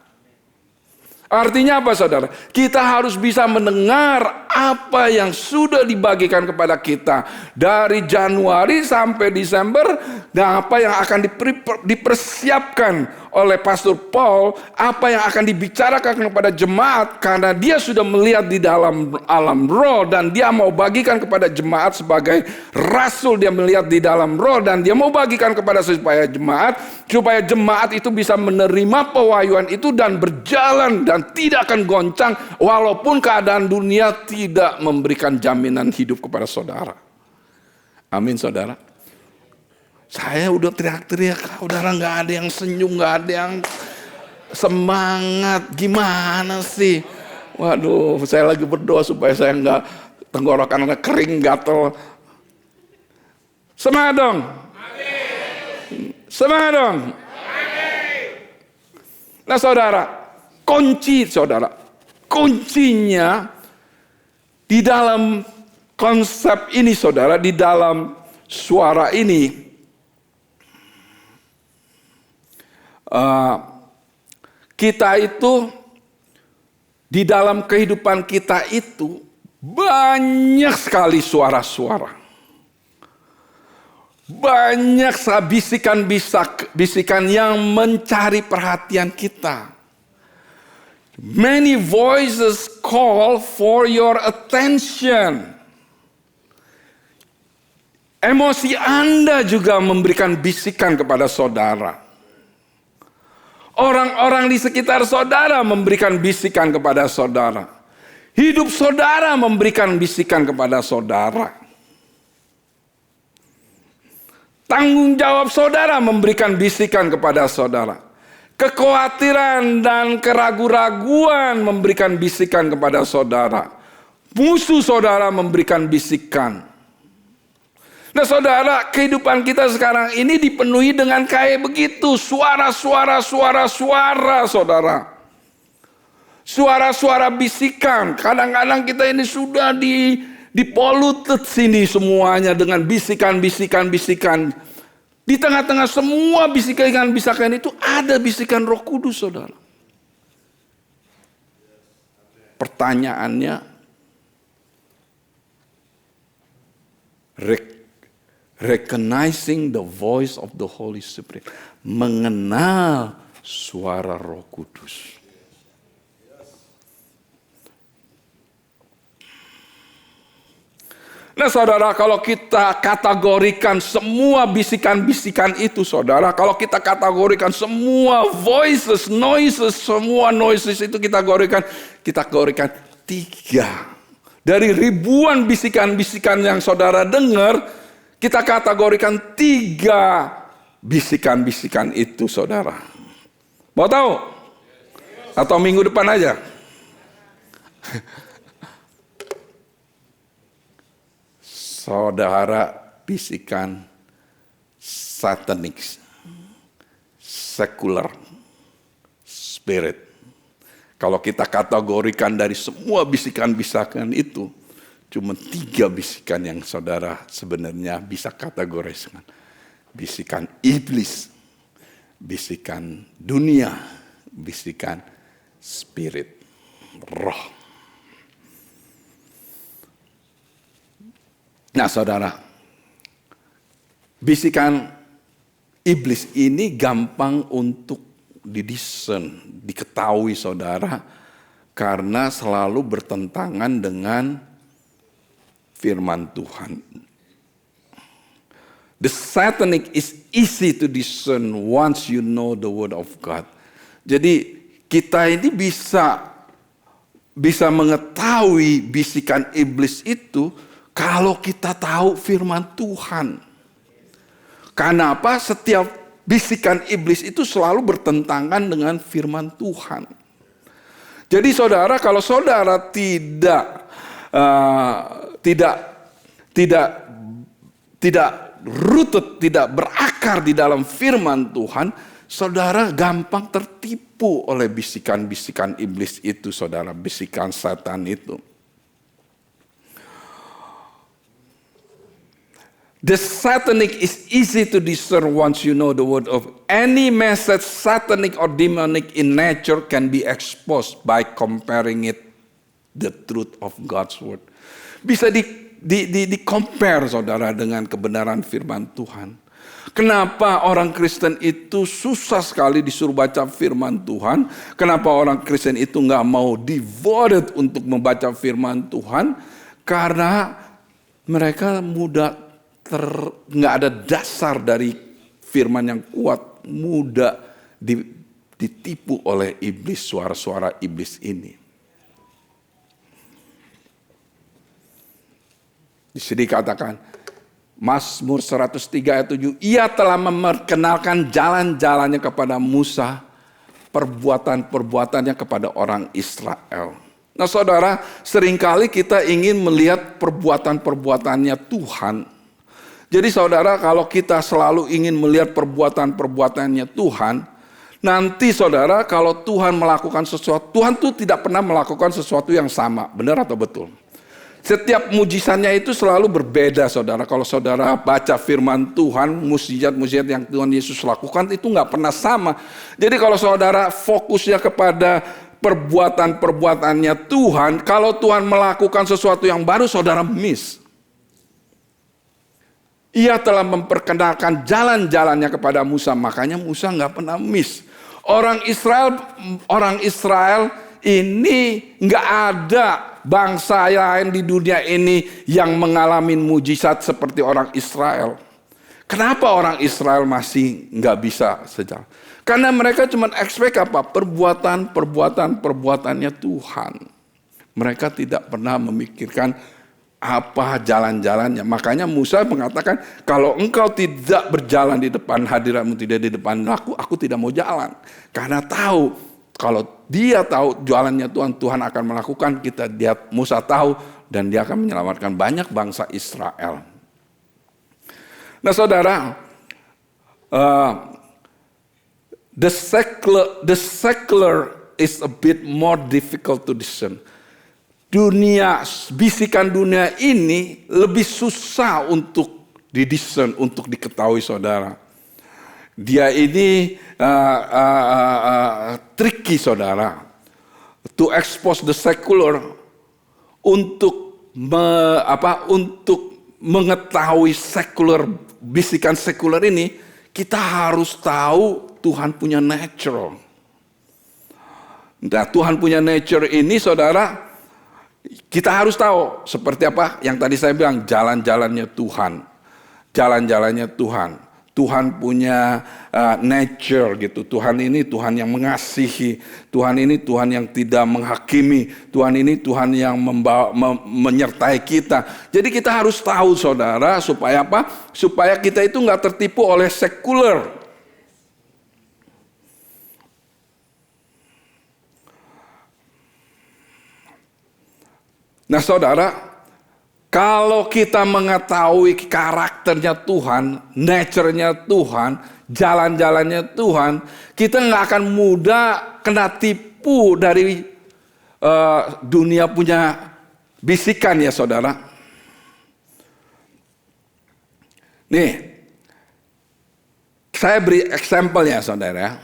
Artinya apa saudara? Kita harus bisa mendengar apa yang sudah dibagikan kepada kita dari Januari sampai Desember, dan apa yang akan dipersiapkan oleh Pastor Paul, apa yang akan dibicarakan kepada jemaat, karena dia sudah melihat di dalam alam roh dan dia mau bagikan kepada jemaat sebagai rasul. Dia melihat di dalam roh dan dia mau bagikan kepada supaya jemaat itu bisa menerima pewahyuan itu dan berjalan dan tidak akan goncang walaupun keadaan dunia tidak memberikan jaminan hidup kepada saudara. Amin, saudara. Saya udah teriak-teriak, saudara, nggak ada yang senyum, nggak ada yang semangat. Gimana sih? Waduh, saya lagi berdoa supaya saya nggak tenggorokan kering, gatel. Semangat dong. Semangat dong. Nah, saudara, kuncinya di dalam konsep ini, saudara, di dalam suara ini, kita itu di dalam kehidupan kita itu banyak sekali suara-suara, banyak bisikan yang mencari perhatian kita. Many voices call for your attention. Emosi Anda juga memberikan bisikan kepada saudara. Orang-orang di sekitar saudara memberikan bisikan kepada saudara. Hidup saudara memberikan bisikan kepada saudara. Tanggung jawab saudara memberikan bisikan kepada saudara. Kekhawatiran dan keraguan-raguan memberikan bisikan kepada saudara. Musuh saudara memberikan bisikan. Nah, saudara, kehidupan kita sekarang ini dipenuhi dengan kayak begitu. Suara-suara, saudara. Suara-suara bisikan. Kadang-kadang kita ini sudah dipolluted sini semuanya dengan bisikan-bisikan. Di tengah-tengah semua bisikan-bisikan itu ada bisikan Roh Kudus, saudara. Pertanyaannya, recognizing the voice of the Holy Spirit. Mengenal suara Roh Kudus. Nah, saudara, kalau kita kategorikan semua bisikan-bisikan itu, saudara, kalau kita kategorikan semua noises itu kita kategorikan 3. Dari ribuan bisikan-bisikan yang saudara dengar, kita kategorikan 3 bisikan-bisikan itu, saudara. Mau tahu? Atau minggu depan aja? Saudara, bisikan satanik, secular spirit. Kalau kita kategorikan dari semua bisikan-bisikan itu, cuma 3 bisikan yang saudara sebenarnya bisa kategorikan. Bisikan iblis, bisikan dunia, bisikan spirit, roh. Nah, saudara, bisikan iblis ini gampang untuk diketahui, saudara, karena selalu bertentangan dengan firman Tuhan. The satanic is easy to discern once you know the word of God. Jadi kita ini bisa mengetahui bisikan iblis itu kalau kita tahu firman Tuhan. Karena apa? Setiap bisikan iblis itu selalu bertentangan dengan firman Tuhan. Jadi saudara, kalau saudara tidak rooted, tidak berakar di dalam firman Tuhan, saudara gampang tertipu oleh bisikan-bisikan iblis itu, saudara, bisikan setan itu. The satanic is easy to discern once you know the word of any message satanic or demonic in nature can be exposed by comparing it the truth of God's word. Bisa di compare saudara dengan kebenaran firman Tuhan. Kenapa orang Kristen itu susah sekali disuruh baca firman Tuhan? Kenapa orang Kristen itu nggak mau devoted untuk membaca firman Tuhan? Karena mereka mudah nggak ada dasar dari firman yang kuat, mudah ditipu oleh iblis, suara-suara iblis ini. Di sini katakan, Mazmur 103 ayat 7, ia telah memperkenalkan jalan-jalannya kepada Musa, perbuatan-perbuatannya kepada orang Israel. Nah saudara, seringkali kita ingin melihat perbuatan-perbuatannya Tuhan. Jadi saudara, kalau kita selalu ingin melihat perbuatan-perbuatannya Tuhan, nanti saudara, kalau Tuhan melakukan sesuatu, Tuhan tuh tidak pernah melakukan sesuatu yang sama, benar atau betul? Setiap mujizatnya itu selalu berbeda saudara. Kalau saudara baca firman Tuhan, mujizat-mujizat yang Tuhan Yesus lakukan itu nggak pernah sama. Jadi kalau saudara fokusnya kepada perbuatan-perbuatannya Tuhan, kalau Tuhan melakukan sesuatu yang baru, saudara miss. Ia telah memperkenalkan jalan-jalannya kepada Musa, makanya Musa nggak pernah miss. Orang Israel ini nggak ada bangsa lain di dunia ini yang mengalami mujizat seperti orang Israel. Kenapa orang Israel masih nggak bisa sejalan? Karena mereka cuma expect apa? Perbuatannya Tuhan. Mereka tidak pernah memikirkan apa jalan-jalannya. Makanya Musa mengatakan, kalau engkau tidak berjalan di depan hadiratmu, tidak di depan aku tidak mau jalan. Karena tahu, kalau dia tahu jalannya Tuhan, Tuhan akan melakukan, Musa tahu, dan dia akan menyelamatkan banyak bangsa Israel. Nah saudara, the secular is a bit more difficult to discern. Bisikan dunia ini lebih susah untuk didiscern, untuk diketahui saudara. Dia ini tricky saudara. To expose the secular, untuk mengetahui bisikan sekuler ini, kita harus tahu Tuhan punya nature. Nah, Tuhan punya nature ini saudara, kita harus tahu seperti apa yang tadi saya bilang, jalan-jalannya Tuhan. Jalan-jalannya Tuhan. Tuhan punya nature gitu. Tuhan ini Tuhan yang mengasihi. Tuhan ini Tuhan yang tidak menghakimi. Tuhan ini Tuhan yang menyertai kita. Jadi kita harus tahu saudara, supaya apa? Supaya kita itu nggak tertipu oleh sekuler. Nah saudara, kalau kita mengetahui karakternya Tuhan, nature-nya Tuhan, jalan-jalannya Tuhan, kita nggak akan mudah kena tipu dari dunia punya bisikan ya saudara. Nih, saya beri example ya saudara.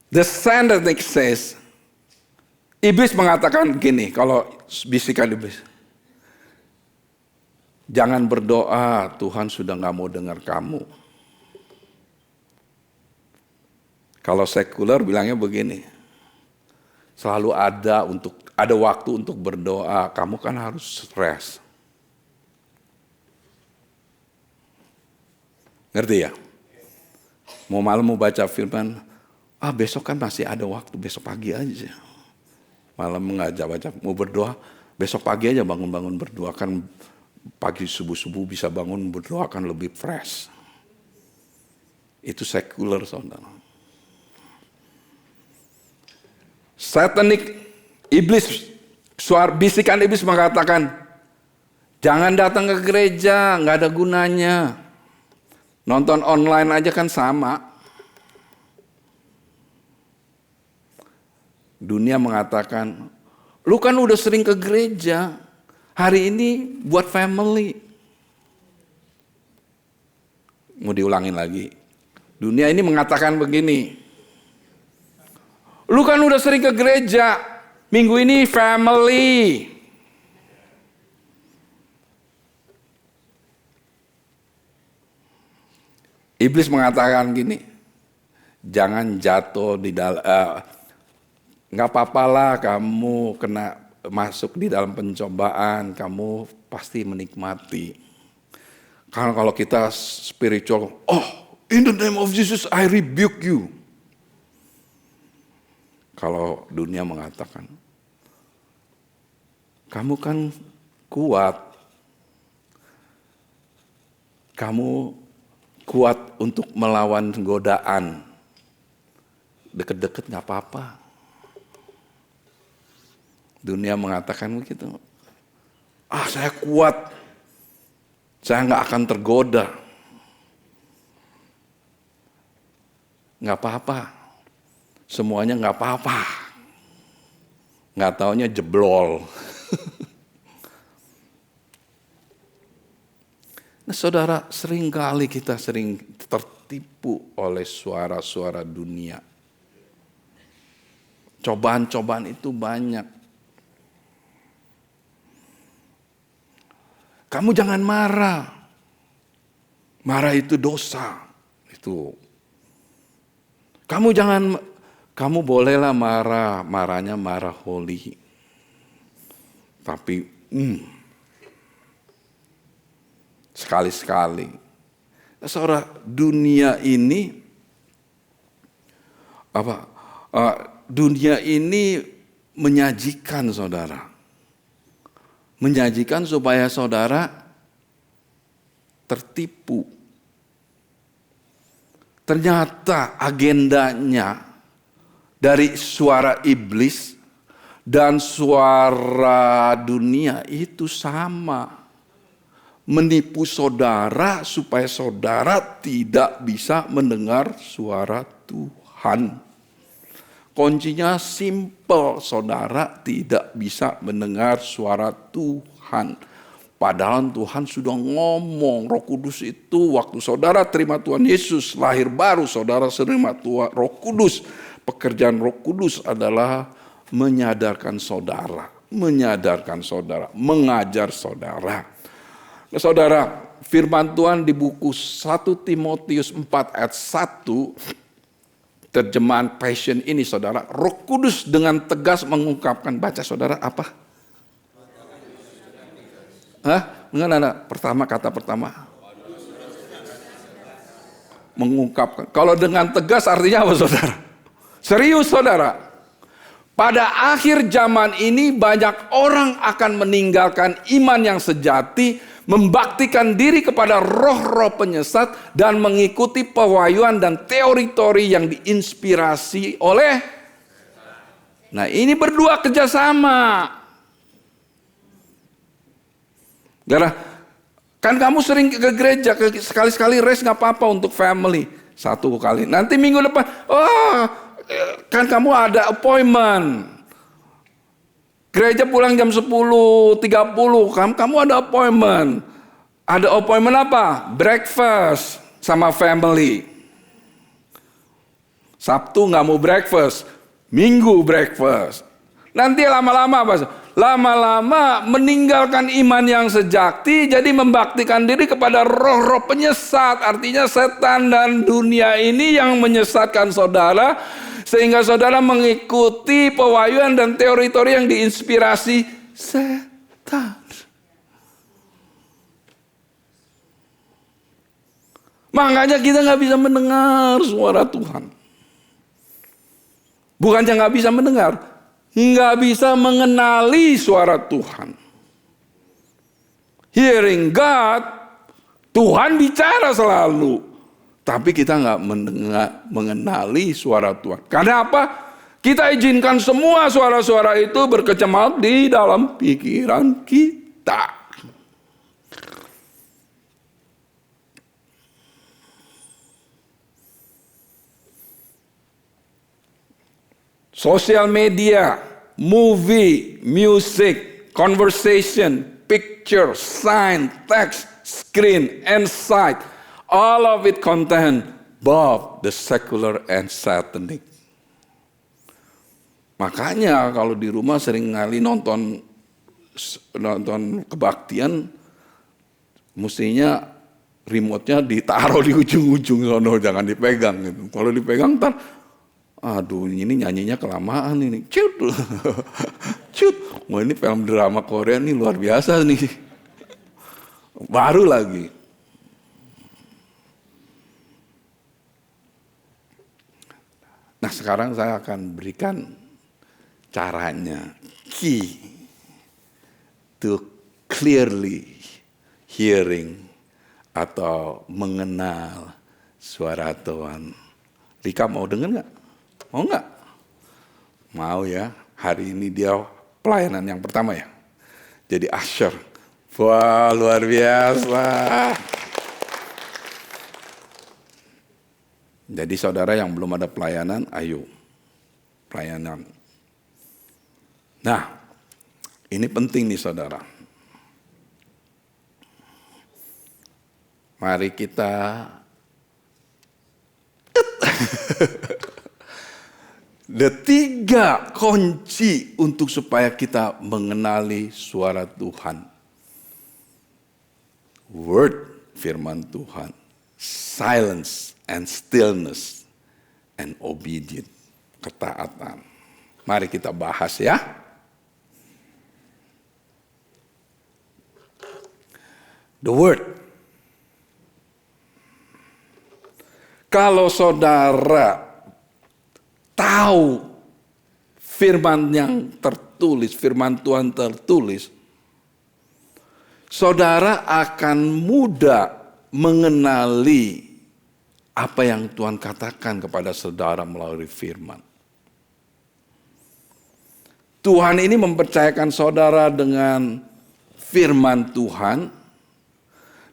The Scientific says, iblis mengatakan gini, kalau bisikan iblis, jangan berdoa, Tuhan sudah gak mau dengar kamu. Kalau sekuler bilangnya begini, selalu ada waktu untuk berdoa, kamu kan harus rest. Ngerti ya? Mau malam mau baca firman, besok kan masih ada waktu, besok pagi aja. Malam mengajak baca, mau berdoa, besok pagi aja bangun-bangun berdoa, kan pagi subuh-subuh bisa bangun berdoa kan lebih fresh. Itu sekuler saudara. Satanic, iblis, bisikan iblis mengatakan, jangan datang ke gereja, gak ada gunanya. Nonton online aja kan sama. Dunia mengatakan, lu kan udah sering ke gereja, hari ini buat family. Mau diulangin lagi. Dunia ini mengatakan begini, Lu kan udah sering ke gereja. Minggu ini family. Iblis mengatakan gini, jangan jatuh di dalam, nggak apa-apalah kamu kena masuk di dalam pencobaan, kamu pasti menikmati. Karena kalau kita spiritual, oh in the name of Jesus I rebuke you. Kalau dunia mengatakan, kamu kan kuat, kamu kuat untuk melawan godaan. Deket-deket gak apa-apa. Dunia mengatakan begitu. Saya kuat. Saya gak akan tergoda. Gak apa-apa. Semuanya gak apa-apa. Gak taunya jeblol. Nah saudara, seringkali kita sering tertipu oleh suara-suara dunia. Cobaan-cobaan itu banyak. Kamu jangan marah. Marah itu dosa. Kamu bolehlah marah. Marahnya marah holy. Tapi sekali-sekali. Saudara, dunia ini dunia ini menyajikan saudara. Menyajikan supaya saudara tertipu. Ternyata agendanya dari suara iblis dan suara dunia itu sama. Menipu saudara supaya saudara tidak bisa mendengar suara Tuhan. Kuncinya simple, saudara tidak bisa mendengar suara Tuhan. Padahal Tuhan sudah ngomong, Roh Kudus itu waktu saudara terima Tuhan Yesus, lahir baru saudara terima Tuhan Roh Kudus. Pekerjaan Roh Kudus adalah menyadarkan saudara, mengajar saudara. Nah, saudara, firman Tuhan di buku 1 Timotius 4 ayat 1, terjemahan Passion ini saudara, Roh Kudus dengan tegas mengungkapkan, baca saudara apa? Kata pertama. Mengungkapkan. Kalau dengan tegas artinya apa saudara? Serius saudara. Pada akhir zaman ini banyak orang akan meninggalkan iman yang sejati, membaktikan diri kepada roh-roh penyesat dan mengikuti pewahyuan dan teori-teori yang diinspirasi oleh. Nah ini berdua kerjasama. Kan kamu sering ke gereja, sekali-sekali rest gak apa-apa untuk family. 1 kali. Nanti minggu depan, kan kamu ada appointment. Gereja pulang jam 10.30, kamu ada appointment. Ada appointment apa? Breakfast sama family. Sabtu gak mau breakfast, Minggu breakfast. Nanti lama-lama apa? Lama-lama meninggalkan iman yang sejati, jadi membaktikan diri kepada roh-roh penyesat. Artinya setan dan dunia ini yang menyesatkan saudara, sehingga saudara mengikuti pewahyuan dan teori-teori yang diinspirasi setan. Makanya kita gak bisa mendengar suara Tuhan. Bukannya gak bisa mendengar, gak bisa mengenali suara Tuhan. Hearing God, Tuhan bicara selalu. Tapi kita nggak mengenali suara Tuhan. Karena apa? Kita izinkan semua suara-suara itu berkecamuk di dalam pikiran kita. Sosial media, movie, music, conversation, picture, sign, text, screen, and sight. All of it contain both the secular and satanic. Makanya kalau di rumah sering kali nonton kebaktian, mestinya remote-nya ditaruh di ujung-ujung sono, jangan dipegang gitu. Kalau dipegang ntar, aduh ini nyanyinya kelamaan ini. Cut. Cut. Wah ini film drama Korea nih luar biasa nih. Baru lagi. Nah sekarang saya akan berikan caranya, key to clearly hearing atau mengenal suara Tuhan. Rika mau denger nggak? Mau nggak? Mau ya. Hari ini dia pelayanan yang pertama ya. Jadi usher. Wah luar biasa. Jadi saudara yang belum ada pelayanan, ayo pelayanan. Nah, ini penting nih saudara. Mari kita ada 3 kunci untuk supaya kita mengenali suara Tuhan. Word, firman Tuhan. Silence and stillness and obedience, ketaatan. Mari kita bahas ya. The word. Kalau saudara tahu firman yang tertulis, firman Tuhan tertulis, saudara akan mudah mengenali apa yang Tuhan katakan kepada saudara melalui firman. Tuhan ini mempercayakan saudara dengan firman Tuhan,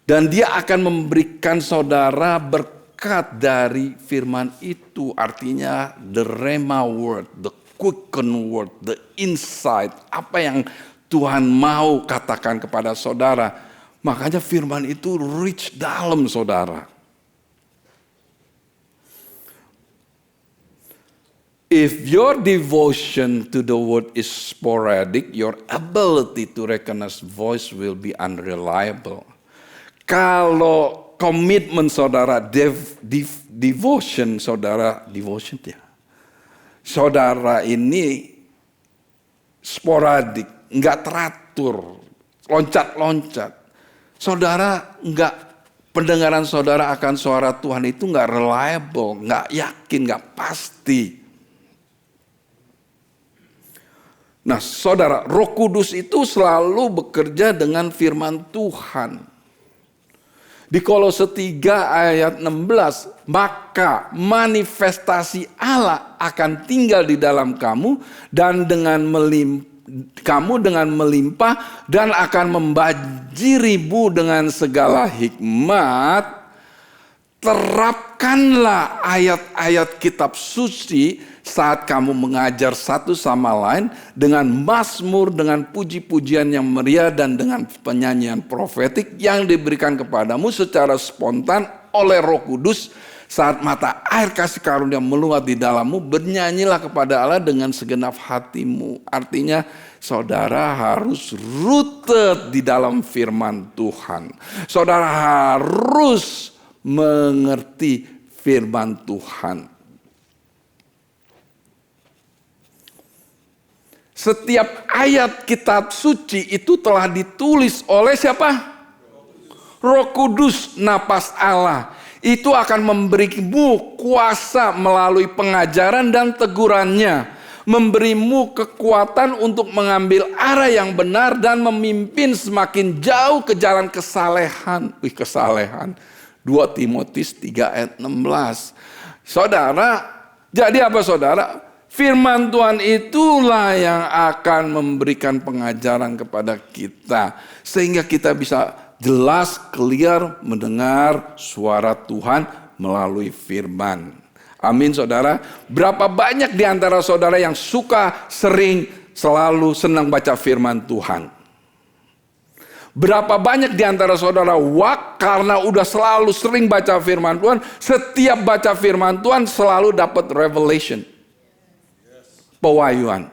dan dia akan memberikan saudara berkat dari firman itu. Artinya the rhema word, the quicken word, the insight, apa yang Tuhan mau katakan kepada saudara. Makanya firman itu reach dalam saudara. If your devotion to the word is sporadic, your ability to recognize voice will be unreliable. Kalau komitmen saudara, devotion saudara, devotion ya. Saudara ini sporadik, nggak teratur, loncat-loncat. Saudara pendengaran saudara akan suara Tuhan itu nggak reliable, nggak yakin, nggak pasti. Nah saudara, Roh Kudus itu selalu bekerja dengan firman Tuhan. Di Kolose 3 ayat 16, maka manifestasi Allah akan tinggal di dalam kamu dan kamu dengan melimpah dan akan membajirimu dengan segala hikmat. Terapkanlah ayat-ayat kitab suci saat kamu mengajar satu sama lain dengan mazmur, dengan puji-pujian yang meriah dan dengan penyanyian profetik yang diberikan kepadamu secara spontan oleh Roh Kudus. Saat mata air kasih karunia meluap di dalammu, bernyanyilah kepada Allah dengan segenap hatimu. Artinya saudara harus rooted di dalam firman Tuhan. Saudara harus mengerti firman Tuhan. Setiap ayat kitab suci itu telah ditulis oleh siapa? Roh Kudus, napas Allah. Itu akan memberimu kuasa melalui pengajaran dan tegurannya. Memberimu kekuatan untuk mengambil arah yang benar dan memimpin semakin jauh ke jalan kesalehan. Kesalehan. 2 Timotius 3 ayat 16. Saudara, jadi apa saudara? Firman Tuhan itulah yang akan memberikan pengajaran kepada kita. Sehingga kita bisa jelas, clear mendengar suara Tuhan melalui firman. Amin saudara. Berapa banyak di antara saudara yang suka, sering, selalu senang baca firman Tuhan? Berapa banyak di antara saudara karena udah selalu sering baca firman Tuhan, setiap baca firman Tuhan selalu dapat revelation. pewahyuan.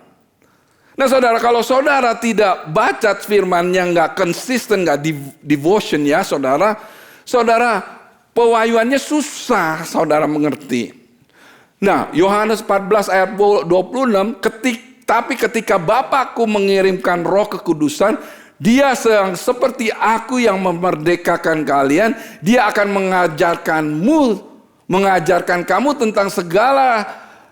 Nah saudara, kalau saudara tidak baca firman-nya, nggak konsisten, nggak devotion ya saudara, pewahyuannya susah saudara mengerti. Nah Yohanes 14 ayat 26, tapi ketika Bapakku mengirimkan Roh Kekudusan, Dia seperti aku yang memerdekakan kalian, Dia akan mengajarkan kamu tentang segala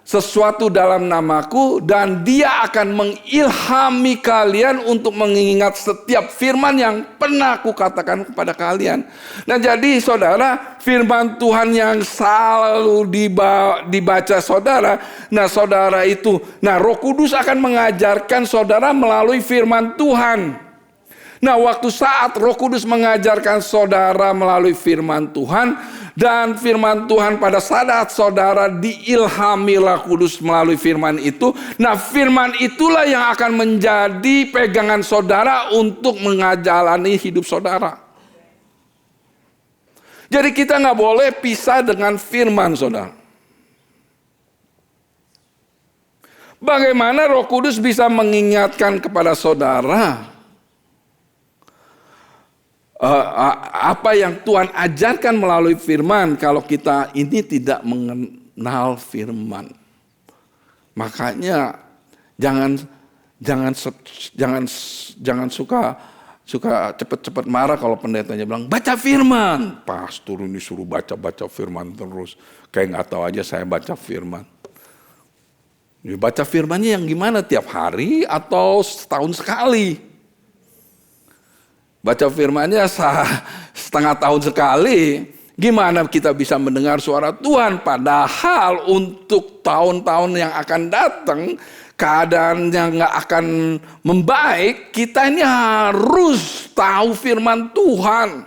sesuatu dalam namaku, dan Dia akan mengilhami kalian untuk mengingat setiap firman yang pernah aku katakan kepada kalian. Nah jadi saudara, firman Tuhan yang selalu dibaca saudara, Roh Kudus akan mengajarkan saudara melalui firman Tuhan. Nah waktu saat Roh Kudus mengajarkan saudara melalui firman Tuhan, dan firman Tuhan pada saat saudara diilhami Roh Kudus melalui firman itu, nah firman itulah yang akan menjadi pegangan saudara untuk menjalani hidup saudara. Jadi kita nggak boleh pisah dengan firman saudara. Bagaimana Roh Kudus bisa mengingatkan kepada saudara apa yang Tuhan ajarkan melalui firman kalau kita ini tidak mengenal firman? Makanya jangan suka cepat-cepat marah kalau pendetanya bilang baca firman. Pastor ini suruh baca firman terus, kayak nggak tahu aja saya baca firman. Baca firmannya yang gimana, tiap hari atau setahun sekali? Baca firmannya setengah tahun sekali, gimana kita bisa mendengar suara Tuhan? Padahal untuk tahun-tahun yang akan datang, keadaan yang gak akan membaik, kita ini harus tahu firman Tuhan.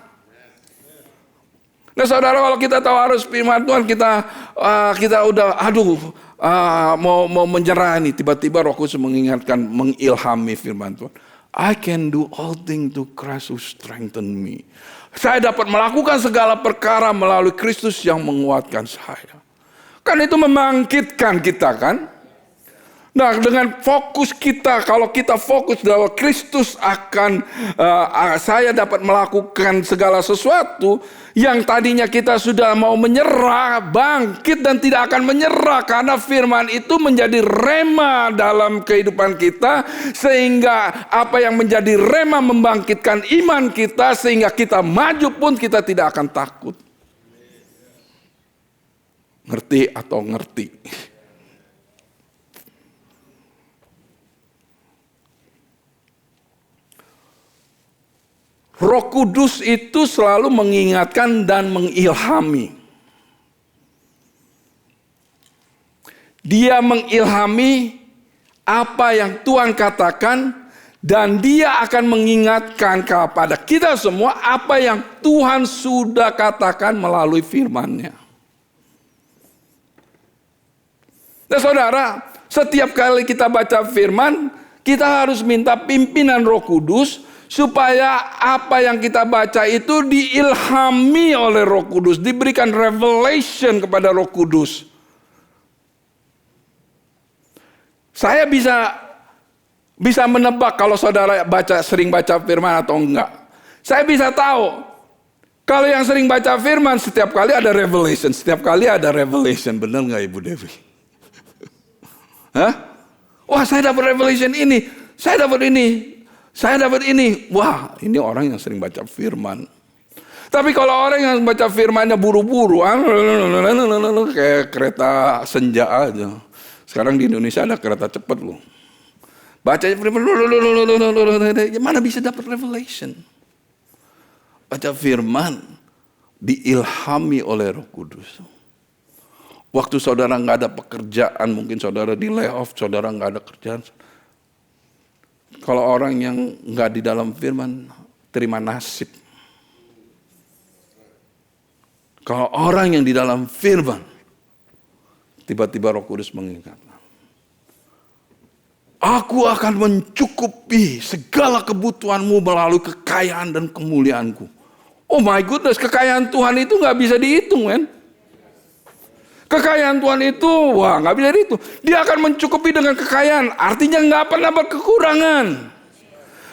Nah saudara, kalau kita tahu harus firman Tuhan, kita udah mau menyerah nih, tiba-tiba Roh Kudus mengingatkan, mengilhami firman Tuhan. I can do all things to Christ who strengthen me. Saya dapat melakukan segala perkara melalui Kristus yang menguatkan saya. Kan itu membangkitkan kita kan? Nah dengan fokus kita, kalau kita fokus bahwa Kristus akan, saya dapat melakukan segala sesuatu, yang tadinya kita sudah mau menyerah, bangkit dan tidak akan menyerah. Karena firman itu menjadi rema dalam kehidupan kita, sehingga apa yang menjadi rema membangkitkan iman kita, sehingga kita maju pun kita tidak akan takut. Ngerti atau ngerti? Roh Kudus itu selalu mengingatkan dan mengilhami. Dia mengilhami apa yang Tuhan katakan, dan Dia akan mengingatkan kepada kita semua apa yang Tuhan sudah katakan melalui firman-Nya. Nah saudara, setiap kali kita baca firman, kita harus minta pimpinan Roh Kudus, supaya apa yang kita baca itu diilhami oleh Roh Kudus, diberikan revelation kepada Roh Kudus. Saya bisa menebak kalau saudara sering baca firman atau enggak. Saya bisa tahu kalau yang sering baca firman setiap kali ada revelation, Benar nggak Ibu Devi? Hah? Wah, saya dapat revelation ini, saya dapat ini. Wah, ini orang yang sering baca firman. Tapi kalau orang yang baca firmannya buru-buru, kayak kereta senja aja. Sekarang di Indonesia ada kereta cepat loh. Baca firman, mana bisa dapat revelation? Baca firman diilhami oleh Roh Kudus. Waktu saudara nggak ada pekerjaan, mungkin saudara di layoff, saudara nggak ada kerjaan. Kalau orang yang nggak di dalam firman, terima nasib. Kalau orang yang di dalam firman, tiba-tiba Roh Kudus mengingatkan, aku akan mencukupi segala kebutuhanmu melalui kekayaan dan kemuliaanku. Oh my goodness, kekayaan Tuhan itu nggak bisa dihitung, men. Kekayaan Tuhan itu, wah nggak bisa itu. Dia akan mencukupi dengan kekayaan. Artinya nggak pernah berkekurangan.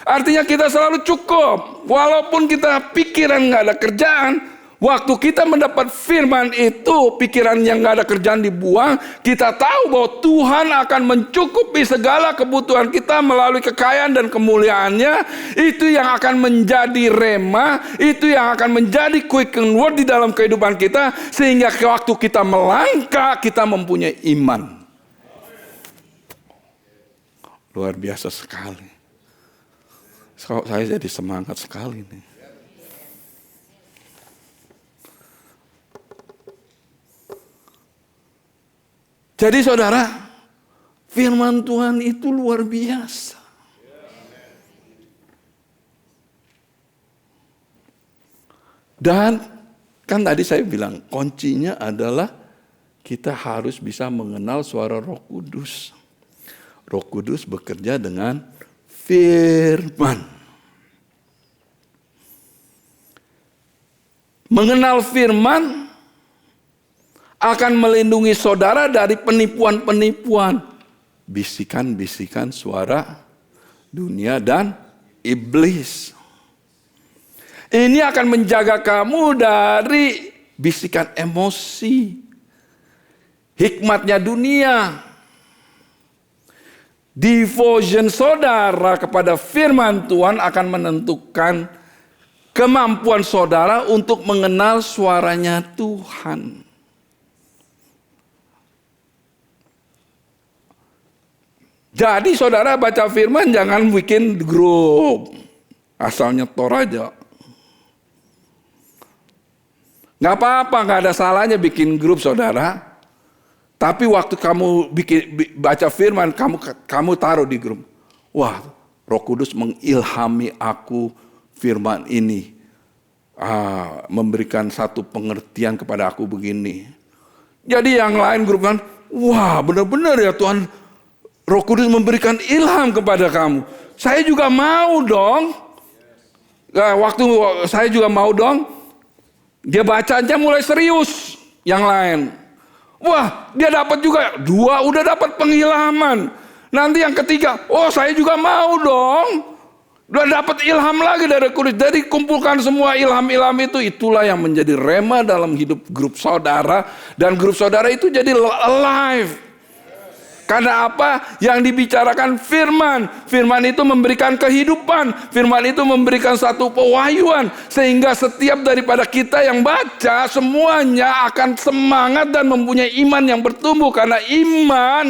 Artinya kita selalu cukup. Walaupun kita pikiran nggak ada kerjaan, waktu kita mendapat firman itu, pikiran yang nggak ada kerjaan dibuang, kita tahu bahwa Tuhan akan mencukupi segala kebutuhan kita melalui kekayaan dan kemuliaannya. Itu yang akan menjadi rema, itu yang akan menjadi quicken word di dalam kehidupan kita, sehingga waktu kita melangkah, kita mempunyai iman. Luar biasa sekali. Saya jadi semangat sekali nih. Jadi saudara, firman Tuhan itu luar biasa. Dan kan tadi saya bilang kuncinya adalah kita harus bisa mengenal suara Roh Kudus. Roh Kudus bekerja dengan firman. Mengenal firman akan melindungi saudara dari penipuan-penipuan, bisikan-bisikan suara dunia dan iblis. Ini akan menjaga kamu dari bisikan emosi, hikmatnya dunia. Devotion saudara kepada firman Tuhan akan menentukan kemampuan saudara untuk mengenal suaranya Tuhan. Jadi saudara baca firman jangan bikin grup. Asal nyetor aja. Gak apa-apa, gak ada salahnya bikin grup saudara. Tapi waktu kamu baca firman, kamu taruh di grup. Wah, Roh Kudus mengilhami aku firman ini. Memberikan satu pengertian kepada aku begini. Jadi yang lain grup kan, wah benar-benar ya Tuhan, Roh Kudus memberikan ilham kepada kamu. Saya juga mau dong. Waktu saya juga mau dong. Dia bacanya mulai serius. Yang lain. Wah, dia dapat juga. 2 udah dapat pengilhaman. Nanti yang ketiga, oh saya juga mau dong. Udah dapat ilham lagi dari Kudus. Jadi kumpulkan semua ilham-ilham itu. Itulah yang menjadi rema dalam hidup grup saudara. Dan grup saudara itu jadi alive. Karena apa? Yang dibicarakan firman. Firman itu memberikan kehidupan. Firman itu memberikan satu pewahyuan. Sehingga setiap daripada kita yang baca, semuanya akan semangat dan mempunyai iman yang bertumbuh. Karena iman.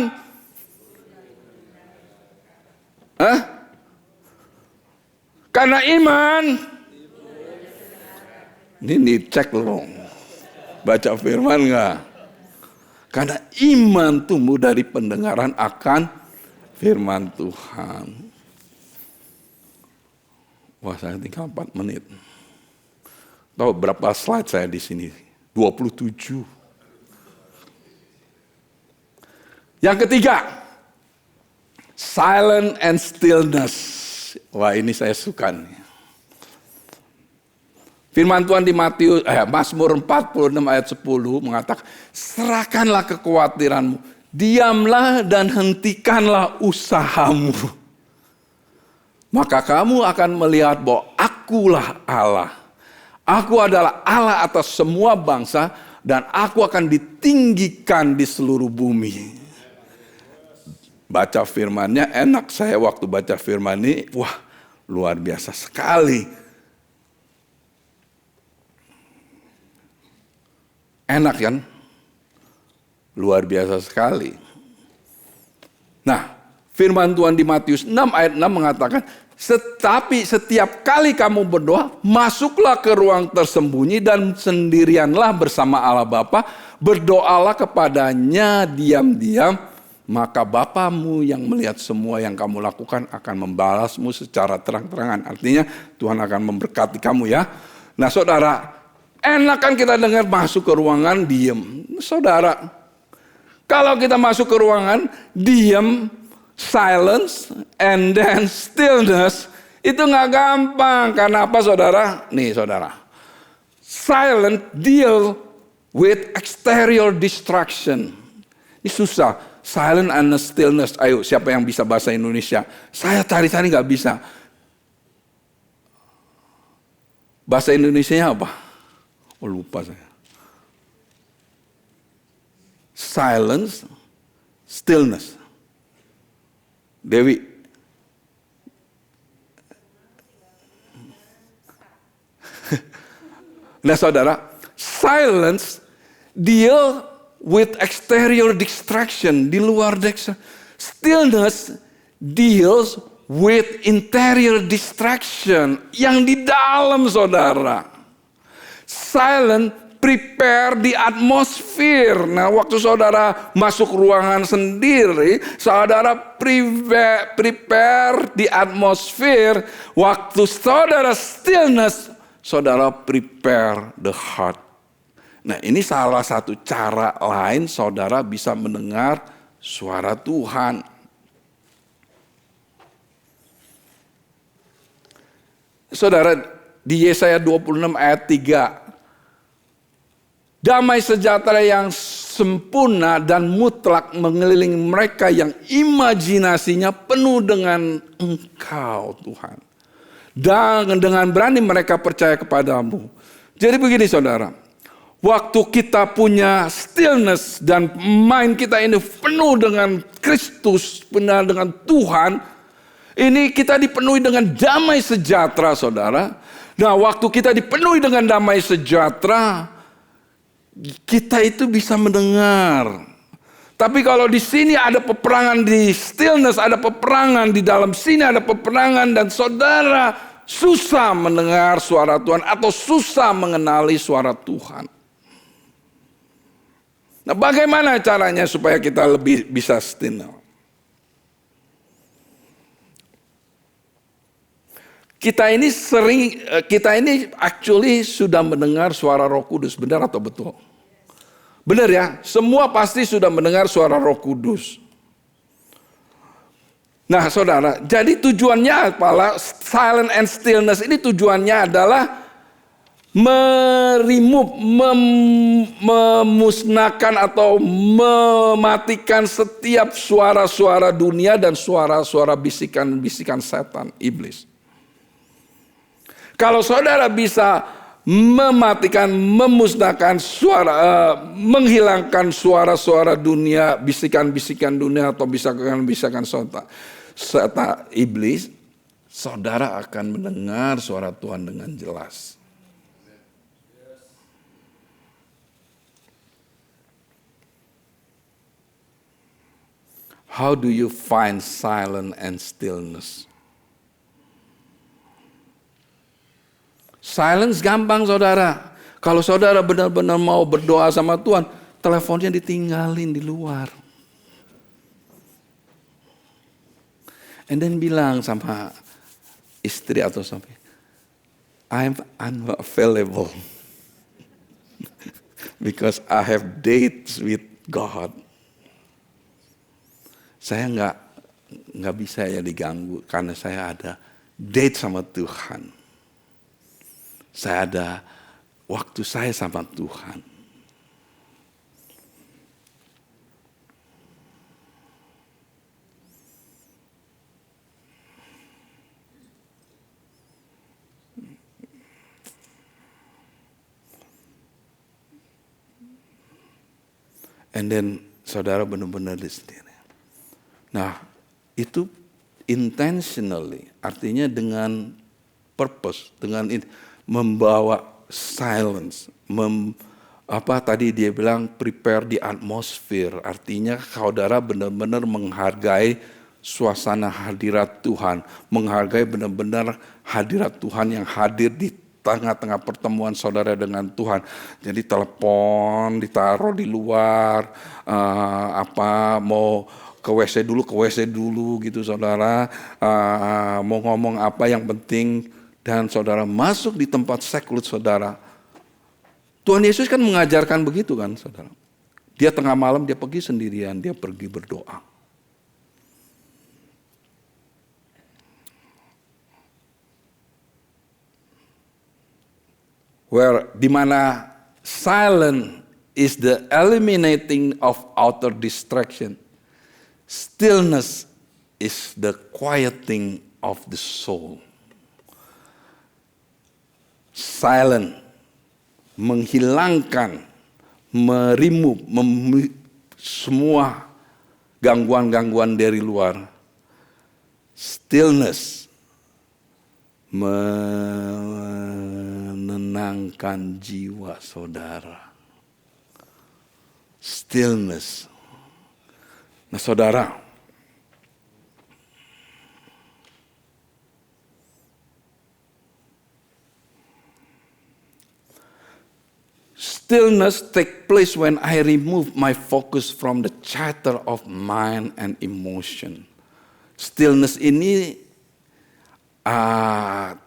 Karena iman. Ini dicek loh. Baca firman enggak? Karena iman tumbuh dari pendengaran akan firman Tuhan. Wah, saya tinggal 4 menit. Tahu berapa slide saya di sini? 27. Yang ketiga, silent and stillness. Wah, ini saya suka nih. Firman Tuhan di Mazmur 46 ayat 10 mengatakan, serahkanlah kekhawatiranmu, diamlah dan hentikanlah usahamu. Maka kamu akan melihat bahwa akulah Allah. Aku adalah Allah atas semua bangsa dan aku akan ditinggikan di seluruh bumi. Baca firmannya enak, saya waktu baca firman ini, wah luar biasa sekali. Enak kan? Luar biasa sekali. Nah, firman Tuhan di Matius 6 ayat 6 mengatakan, tetapi setiap kali kamu berdoa, masuklah ke ruang tersembunyi dan sendirianlah bersama Allah Bapa, berdoalah kepadanya diam-diam, maka Bapamu yang melihat semua yang kamu lakukan akan membalasmu secara terang-terangan. Artinya Tuhan akan memberkati kamu ya. Nah saudara, enak kan kita dengar masuk ke ruangan diam. Saudara, kalau kita masuk ke ruangan diam, silence, and then stillness, itu gak gampang. Karena apa saudara? Nih saudara, silent deal with exterior distraction. Ini susah. Silent and stillness. Ayo, siapa yang bisa bahasa Indonesia? Saya cari-cari gak bisa. Bahasa Indonesianya apa? Oh, lupa saya. Silence, stillness. Dewi. Nah saudara, silence deal with exterior distraction, di luar distraction. Stillness deals with interior distraction, yang di dalam saudara. Silent prepare the atmosphere. Nah, waktu saudara masuk ruangan sendiri, saudara prepare the atmosphere. Waktu saudara stillness, saudara prepare the heart. Nah, ini salah satu cara lain saudara bisa mendengar suara Tuhan. Saudara, di Yesaya 26 ayat 3. Damai sejahtera yang sempurna dan mutlak mengelilingi mereka yang imajinasinya penuh dengan Engkau, Tuhan. Dan dengan berani mereka percaya kepadamu. Jadi begini saudara, waktu kita punya stillness dan mind kita ini penuh dengan Kristus, penuh dengan Tuhan, ini kita dipenuhi dengan damai sejahtera saudara. Nah, waktu kita dipenuhi dengan damai sejahtera, kita itu bisa mendengar. Tapi kalau di sini ada peperangan, di stillness ada peperangan, di dalam sini ada peperangan, dan saudara susah mendengar suara Tuhan atau susah mengenali suara Tuhan. Nah, bagaimana caranya supaya kita lebih bisa still? Kita ini actually sudah mendengar suara Roh Kudus, benar atau betul? Benar ya, semua pasti sudah mendengar suara Roh Kudus. Nah saudara, jadi tujuannya apalah silent and stillness ini tujuannya adalah memusnahkan atau mematikan setiap suara-suara dunia dan suara-suara bisikan-bisikan setan, iblis. Kalau saudara bisa mematikan, memusnahkan suara, menghilangkan suara-suara dunia, bisikan-bisikan dunia atau bisikan-bisikan setan iblis, saudara akan mendengar suara Tuhan dengan jelas. How do you find silence and stillness? Silence gampang saudara. Kalau saudara benar-benar mau berdoa sama Tuhan, teleponnya ditinggalin di luar. And then bilang sama istri atau sampai, I'm unavailable. Because I have dates with God. Saya nggak bisa ya diganggu karena saya ada date sama Tuhan. Saya ada waktu saya sama Tuhan. And then saudara benar-benar di sendiri. Nah, itu intentionally, artinya dengan purpose, dengan membawa silence, tadi dia bilang prepare the atmosphere, artinya saudara benar-benar menghargai suasana hadirat Tuhan, menghargai benar-benar hadirat Tuhan yang hadir di tengah-tengah pertemuan saudara dengan Tuhan. Jadi telepon ditaruh di luar, mau ke WC dulu gitu saudara, mau ngomong apa yang penting. Dan saudara masuk di tempat seclude saudara. Tuhan Yesus kan mengajarkan begitu kan saudara. Dia tengah malam dia pergi sendirian, dia pergi berdoa. Di mana silent is the eliminating of outer distraction. Stillness is the quieting of the soul. Silent, menghilangkan, semua gangguan-gangguan dari luar. Stillness, menenangkan jiwa saudara. Stillness. Nah saudara, stillness take place when I remove my focus from the chatter of mind and emotion. Stillness ini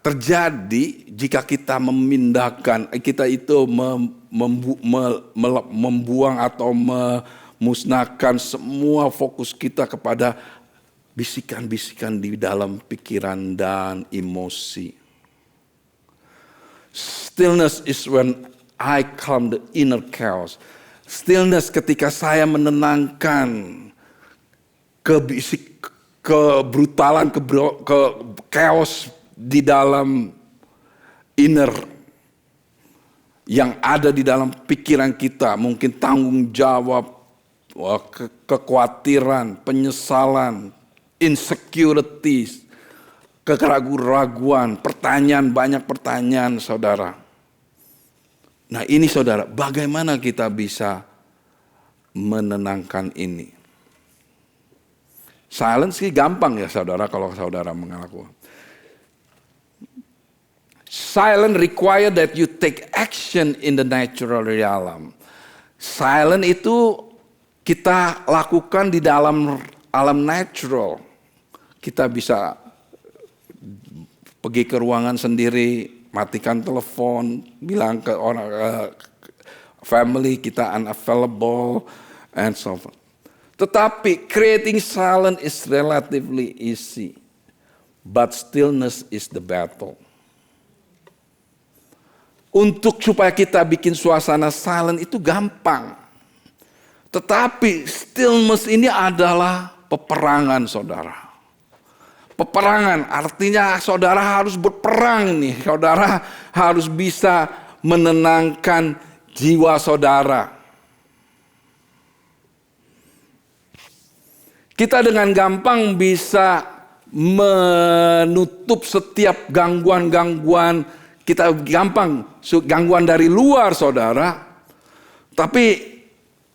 terjadi jika kita memindahkan, kita itu membuang atau memusnahkan semua fokus kita kepada bisikan-bisikan di dalam pikiran dan emosi. Stillness is when I calm the inner chaos. Stillness ketika saya menenangkan kebrutalan, chaos di dalam inner yang ada di dalam pikiran kita, mungkin tanggung jawab, kekhawatiran, penyesalan, insecurities, keraguan-raguan, banyak pertanyaan saudara. Nah ini saudara, bagaimana kita bisa menenangkan ini? Silence sih gampang ya saudara kalau saudara mengaku. Silence require that you take action in the natural realm. Silence itu kita lakukan di dalam alam natural. Kita bisa pergi ke ruangan sendiri, matikan telepon, bilang ke orang family kita unavailable and so on. Tetapi creating silence is relatively easy, but stillness is the battle. Untuk supaya kita bikin suasana silent itu gampang. Tetapi stillness ini adalah peperangan saudara. Peperangan artinya saudara harus berperang nih. Saudara harus bisa menenangkan jiwa saudara. Kita dengan gampang bisa menutup setiap gangguan-gangguan. Kita gampang gangguan dari luar saudara. Tapi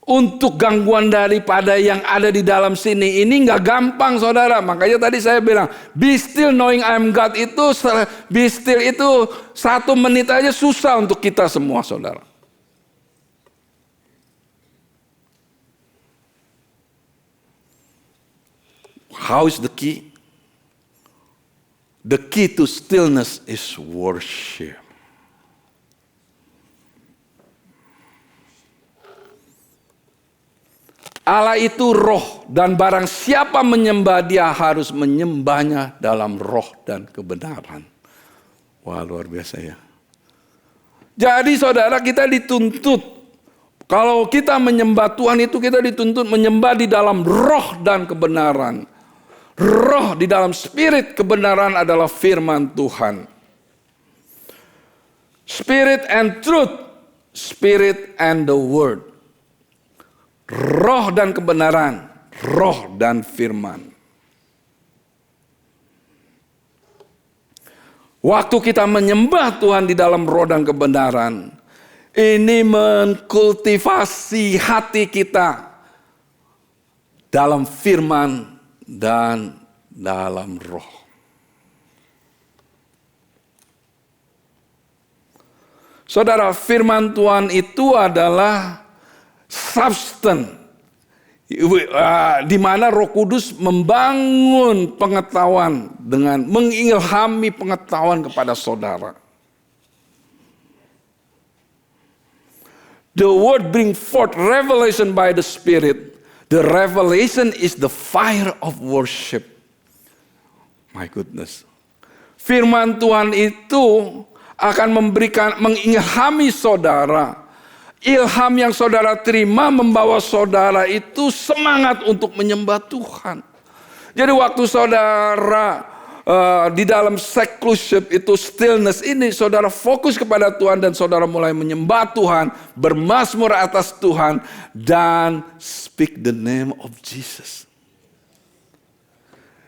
untuk gangguan daripada yang ada di dalam sini ini nggak gampang saudara. Makanya tadi saya bilang be still knowing I'm God itu, be still itu 1 menit aja susah untuk kita semua saudara. How is the key? The key to stillness is worship. Allah itu roh dan barang siapa menyembah dia harus menyembahnya dalam roh dan kebenaran. Wah luar biasa ya. Jadi saudara kita dituntut. Kalau kita menyembah Tuhan itu kita dituntut menyembah di dalam roh dan kebenaran. Roh di dalam spirit kebenaran adalah firman Tuhan. Spirit and truth, spirit and the word. Roh dan kebenaran, roh dan firman. Waktu kita menyembah Tuhan di dalam roh dan kebenaran, ini mengkultivasi hati kita dalam firman dan dalam roh. Saudara, firman Tuhan itu adalah substance di mana Roh Kudus membangun pengetahuan dengan mengilhami pengetahuan kepada saudara. The word bring forth revelation by the Spirit. The revelation is the fire of worship. My goodness. Firman Tuhan itu akan mengilhami saudara. ilham yang saudara terima membawa saudara itu semangat untuk menyembah Tuhan. Jadi waktu saudara di dalam seclusion itu, stillness ini, saudara fokus kepada Tuhan dan saudara mulai menyembah Tuhan, bermazmur atas Tuhan, dan speak the name of Jesus.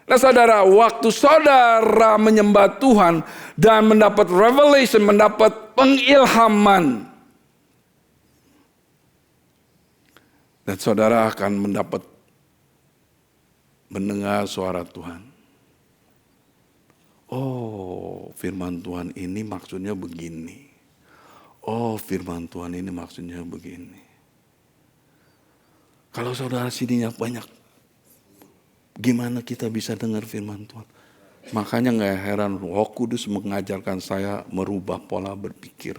Nah saudara, waktu saudara menyembah Tuhan dan mendapat revelation, mendapat pengilhaman, dan saudara akan mendengar suara Tuhan. Oh, firman Tuhan ini maksudnya begini. Oh, firman Tuhan ini maksudnya begini. Kalau saudara sininya banyak, gimana kita bisa dengar firman Tuhan? Makanya gak heran Roh Kudus mengajarkan saya merubah pola berpikir.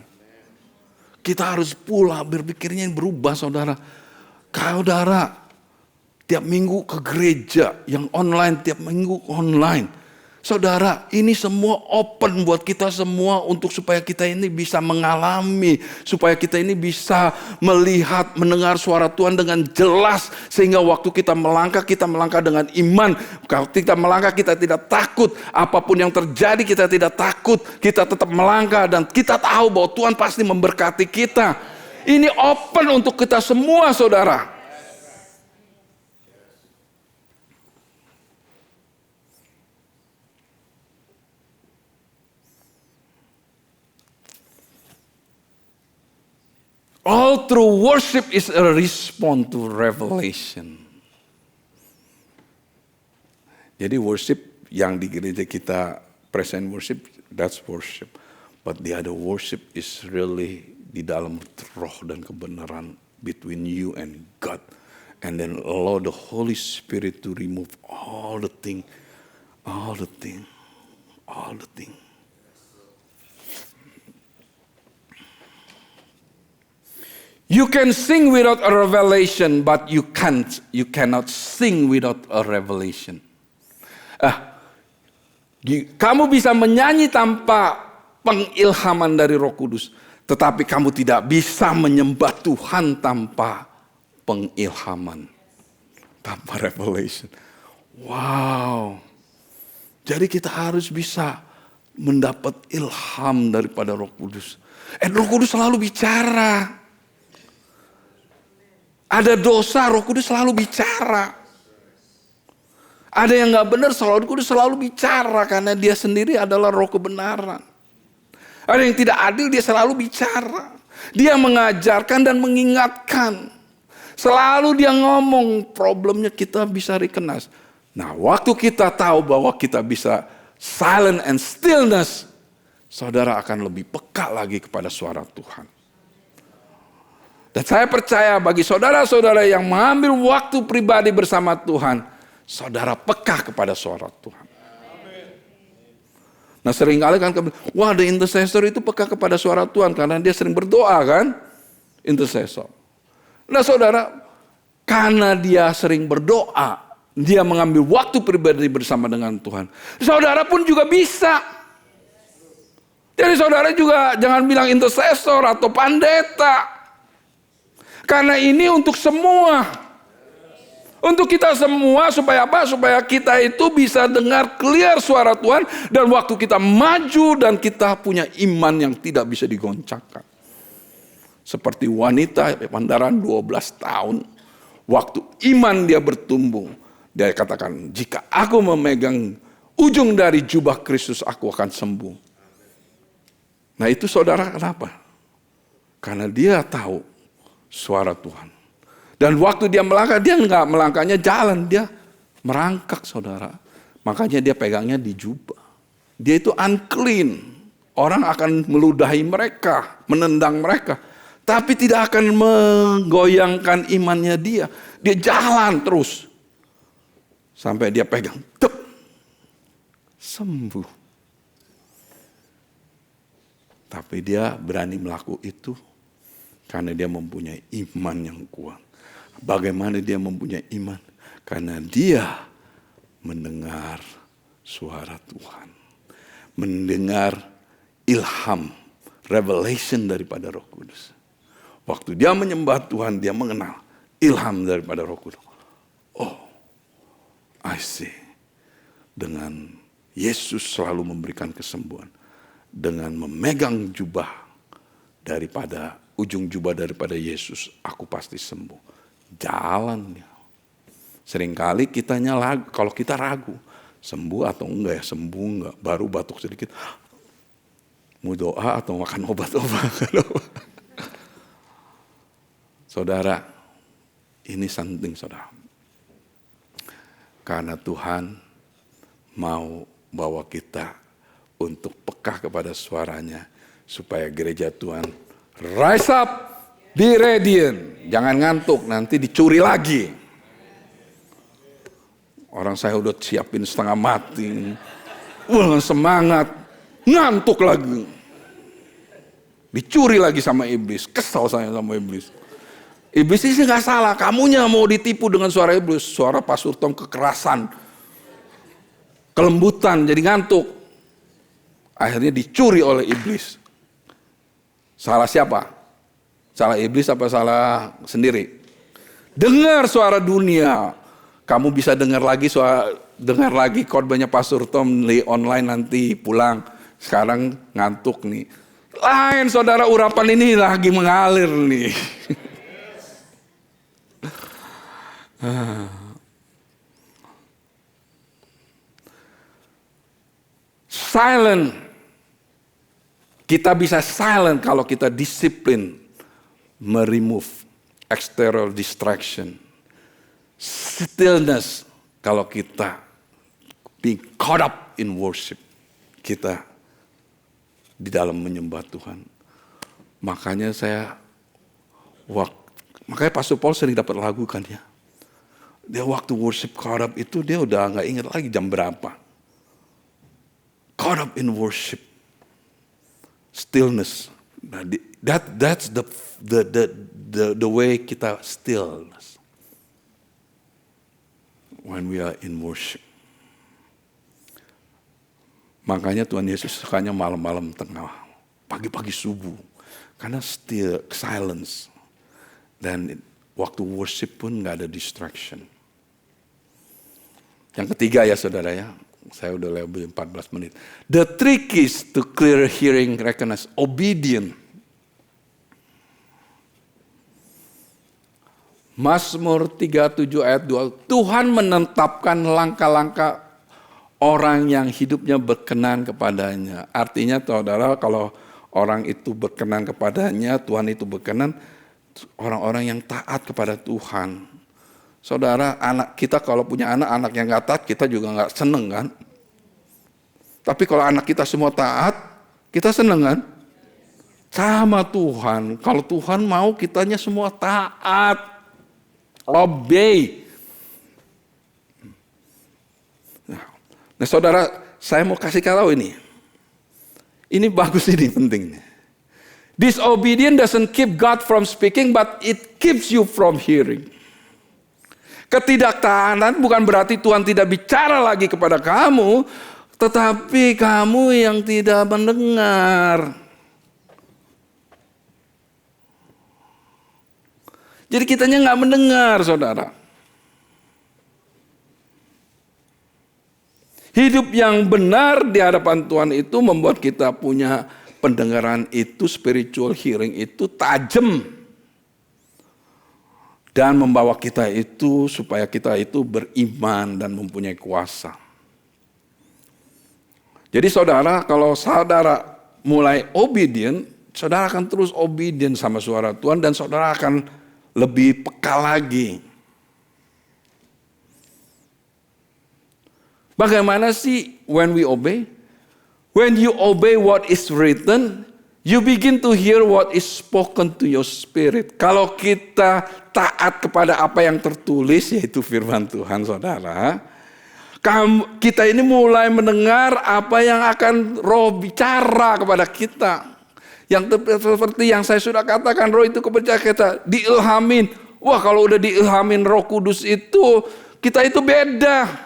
Kita harus pula berpikirnya berubah saudara. Saudara tiap minggu ke gereja yang online, tiap minggu online. Saudara, ini semua open buat kita semua untuk supaya kita ini bisa mengalami, supaya kita ini bisa melihat, mendengar suara Tuhan dengan jelas, sehingga waktu kita melangkah dengan iman. Kalau kita melangkah kita tidak takut, apapun yang terjadi kita tidak takut, kita tetap melangkah dan kita tahu bahwa Tuhan pasti memberkati kita. Ini open untuk kita semua saudara. All true worship is a response to revelation. Jadi worship yang di gereja kita present worship, that's worship. But the other worship is really di dalam roh dan kebenaran between you and God. And then allow the Holy Spirit to remove all the thing. You can sing without a revelation, but you cannot sing without a revelation. Kamu bisa menyanyi tanpa pengilhaman dari Roh Kudus, tetapi kamu tidak bisa menyembah Tuhan tanpa pengilhaman, tanpa revelation. Wow. Jadi kita harus bisa mendapat ilham daripada Roh Kudus. Roh Kudus selalu bicara. Ada dosa, Roh Kudus selalu bicara. Ada yang gak benar, Roh Kudus selalu bicara karena dia sendiri adalah roh kebenaran. Ada yang tidak adil, dia selalu bicara. Dia mengajarkan dan mengingatkan. Selalu dia ngomong, problemnya kita bisa recognize. Nah, waktu kita tahu bahwa kita bisa silent and stillness, saudara akan lebih peka lagi kepada suara Tuhan. Dan saya percaya bagi saudara-saudara yang mengambil waktu pribadi bersama Tuhan, saudara peka kepada suara Tuhan. Nah seringkali kan, wah the intercessor itu peka kepada suara Tuhan karena dia sering berdoa kan, intercessor. Nah saudara, karena dia sering berdoa, dia mengambil waktu pribadi bersama dengan Tuhan. Saudara pun juga bisa. Jadi saudara juga jangan bilang intercessor atau pendeta. Karena ini untuk semua. Untuk kita semua supaya apa? Supaya kita itu bisa dengar clear suara Tuhan. Dan waktu kita maju dan kita punya iman yang tidak bisa digoncangkan. Seperti wanita pandaran 12 tahun. Waktu iman dia bertumbuh. Dia katakan, jika aku memegang ujung dari jubah Kristus aku akan sembuh. Nah itu saudara kenapa? Karena dia tahu suara Tuhan. Dan waktu dia melangkah, dia enggak melangkahnya jalan, dia merangkak saudara. Makanya dia pegangnya di jubah. Dia itu unclean. Orang akan meludahi mereka, menendang mereka. Tapi tidak akan menggoyangkan imannya dia. Dia jalan terus. Sampai dia pegang, tep, sembuh. Tapi dia berani melakukan itu karena dia mempunyai iman yang kuat. Bagaimana dia mempunyai iman? Karena dia mendengar suara Tuhan. Mendengar ilham, revelation daripada Roh Kudus. Waktu dia menyembah Tuhan, dia mengenal ilham daripada Roh Kudus. Oh, I see. Dengan Yesus selalu memberikan kesembuhan. Dengan memegang jubah daripada, ujung jubah daripada Yesus, aku pasti sembuh. Jalannya. Seringkali kitanya ragu, kalau kita ragu, sembuh atau enggak ya, sembuh enggak, baru batuk sedikit. Mau doa atau makan obat-obat. Saudara, ini penting saudara. Karena Tuhan mau bawa kita untuk peka kepada suaranya. Supaya gereja Tuhan rise up, be radiant. Jangan ngantuk, nanti dicuri lagi. Orang saya udah siapin setengah mati. Wah, semangat. Ngantuk lagi. Dicuri lagi sama iblis. Kesal saya sama iblis. Iblis ini gak salah. Kamunya mau ditipu dengan suara iblis. Suara Pastor Tom kekerasan. Kelembutan, jadi ngantuk. Akhirnya dicuri oleh iblis. Salah siapa? Salah iblis apa salah sendiri? Dengar suara dunia. Kamu bisa dengar lagi khotbahnya Pastor Tom di online nanti pulang. Sekarang ngantuk nih. Lain saudara, urapan ini lagi mengalir nih. Silent. Kita bisa silent kalau kita disiplin meremove external distraction. Stillness kalau kita be caught up in worship. Kita di dalam menyembah Tuhan. Makanya makanya Pastor Paul sering dapat lagu kan ya. Dia waktu worship caught up itu dia udah gak ingat lagi jam berapa. Caught up in worship. Stillness. Nah, that's the way kita stillness. When we are in worship. Makanya Tuhan Yesus sukanya malam-malam tengah, pagi-pagi subuh. Karena still, silence. Dan waktu worship pun gak ada distraction. Yang ketiga ya saudara ya, saya udah lebih 14 menit. The trick is to clear hearing, recognize, obedient. Mazmur 37 ayat 2, Tuhan menetapkan langkah-langkah orang yang hidupnya berkenan kepadanya. Artinya saudara, kalau orang itu berkenan kepadanya, Tuhan itu berkenan, orang-orang yang taat kepada Tuhan. Saudara, anak kita kalau punya anak yang gak taat, kita juga gak seneng kan. Tapi kalau anak kita semua taat, kita seneng kan. Sama Tuhan, kalau Tuhan mau kitanya semua taat, obey. Nah saudara, saya mau kasih tahu ini. Ini bagus, ini penting. Disobedience doesn't keep God from speaking, but it keeps you from hearing. Ketidaktaanan bukan berarti Tuhan tidak bicara lagi kepada kamu, tetapi kamu yang tidak mendengar. Jadi kitanya nggak mendengar, saudara. Hidup yang benar di hadapan Tuhan itu membuat kita punya pendengaran itu, spiritual hearing itu tajam. Dan membawa kita itu supaya kita itu beriman dan mempunyai kuasa. Jadi saudara, kalau saudara mulai obedient, saudara akan terus obedient sama suara Tuhan dan saudara akan lebih peka lagi. Bagaimana sih when we obey? When you obey what is written, you begin to hear what is spoken to your spirit. Kalau kita taat kepada apa yang tertulis, yaitu firman Tuhan, saudara, kita ini mulai mendengar apa yang akan Roh bicara kepada kita. Yang seperti yang saya sudah katakan, Roh itu kepercayaan kita diilhamin. Wah, kalau udah diilhamin Roh Kudus itu, kita itu beda.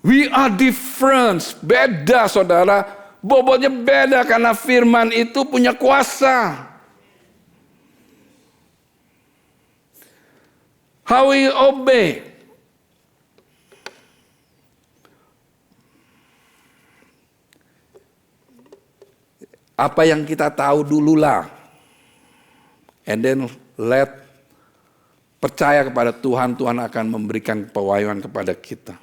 We are different, beda saudara. bobotnya beda karena firman itu punya kuasa. How we obey. Apa yang kita tahu dululah. And then percaya kepada Tuhan, Tuhan akan memberikan pewahyuan kepada kita.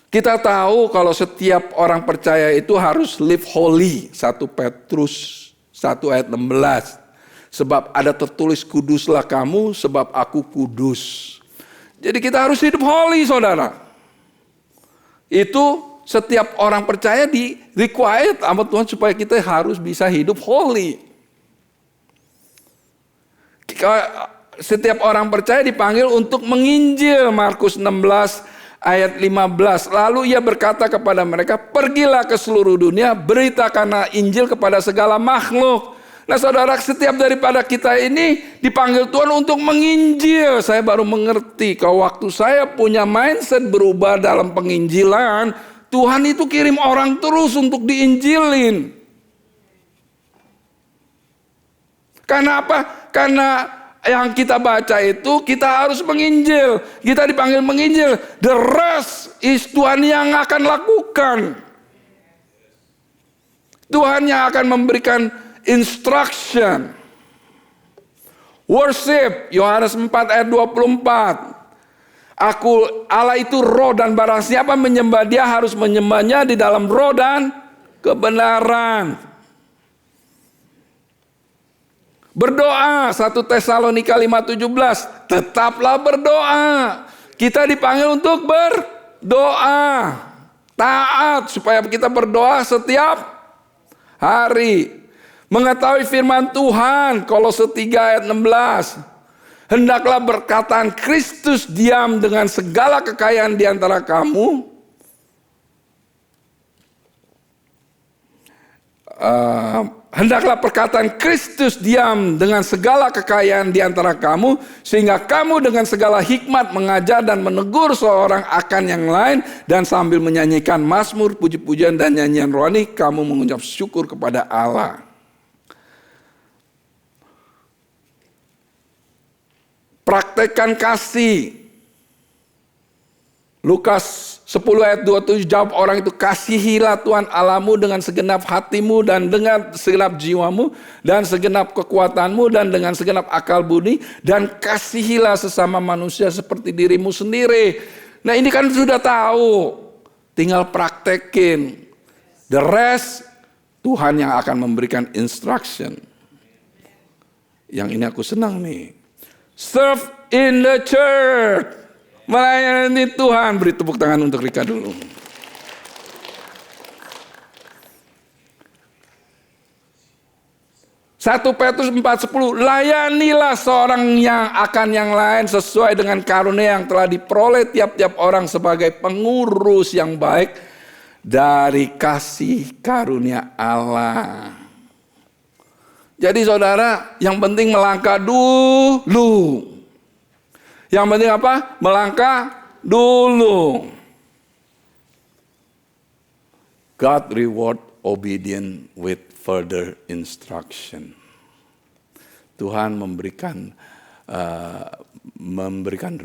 Kita tahu kalau setiap orang percaya itu harus live holy. 1 Petrus 1 ayat 16. Sebab ada tertulis kuduslah kamu sebab aku kudus. Jadi kita harus hidup holy, saudara. Itu setiap orang percaya di required sama Tuhan supaya kita harus bisa hidup holy. Setiap orang percaya dipanggil untuk menginjil, Markus 16 ayat 15. Lalu ia berkata kepada mereka, pergilah ke seluruh dunia, beritakanlah Injil kepada segala makhluk. Nah saudara, setiap daripada kita ini dipanggil Tuhan untuk menginjil. Saya baru mengerti kalau waktu saya punya mindset berubah dalam penginjilan, Tuhan itu kirim orang terus untuk diinjilin. Karena apa? Karena yang kita baca itu kita harus menginjil. Kita dipanggil menginjil. The rest is Tuhan yang akan lakukan. Tuhan yang akan memberikan instruction. Worship, Yohanes 4 ayat 24. Allah itu roh dan barang siapa menyembah dia harus menyembahnya di dalam roh dan kebenaran. Berdoa 1 Tesalonika 5:17. Tetaplah berdoa. Kita dipanggil untuk berdoa. Taat supaya kita berdoa setiap hari. Mengetahui firman Tuhan, Kolose 3 ayat 16. Hendaklah perkataan Kristus diam dengan segala kekayaan di antara kamu. Hendaklah perkataan Kristus diam dengan segala kekayaan di antara kamu, sehingga kamu dengan segala hikmat mengajar dan menegur seorang akan yang lain, dan sambil menyanyikan mazmur, puji-pujian dan nyanyian rohani, kamu mengucap syukur kepada Allah. Praktekkan kasih. Lukas 10 ayat 27 jawab orang itu, kasihilah Tuhan Allahmu dengan segenap hatimu dan dengan segenap jiwamu dan segenap kekuatanmu dan dengan segenap akal budi, dan kasihilah sesama manusia seperti dirimu sendiri. Nah ini kan sudah tahu, tinggal praktekin. The rest Tuhan yang akan memberikan instruction. Yang ini aku senang nih. Serve in the church. Melayani Tuhan. Beri tepuk tangan untuk Rika dulu. Satu Petrus 4:10. Layanilah seorang yang akan yang lain sesuai dengan karunia yang telah diperoleh tiap-tiap orang sebagai pengurus yang baik dari kasih karunia Allah. Jadi saudara, yang penting melangkah dulu. Yang penting apa? Melangkah dulu. God reward obedient with further instruction. Tuhan memberikan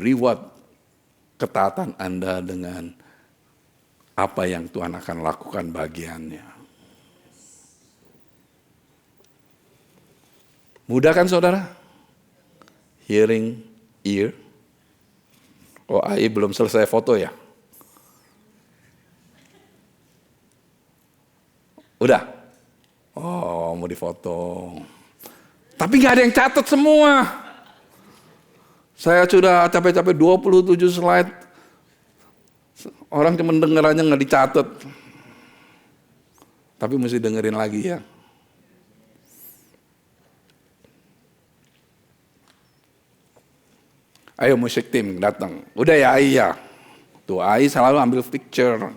reward ketaatan Anda dengan apa yang Tuhan akan lakukan bagiannya. Mudah kan saudara? Hearing, ear. Oh, AI belum selesai foto ya? Udah? Oh, mau difoto. Tapi gak ada yang catat semua. Saya sudah capek-capek 27 slide. Orang cuma denger aja gak dicatat. Tapi mesti dengerin lagi ya. Ayo musik tim datang. Udah ya Ai ya. Tuh Ai selalu ambil picture.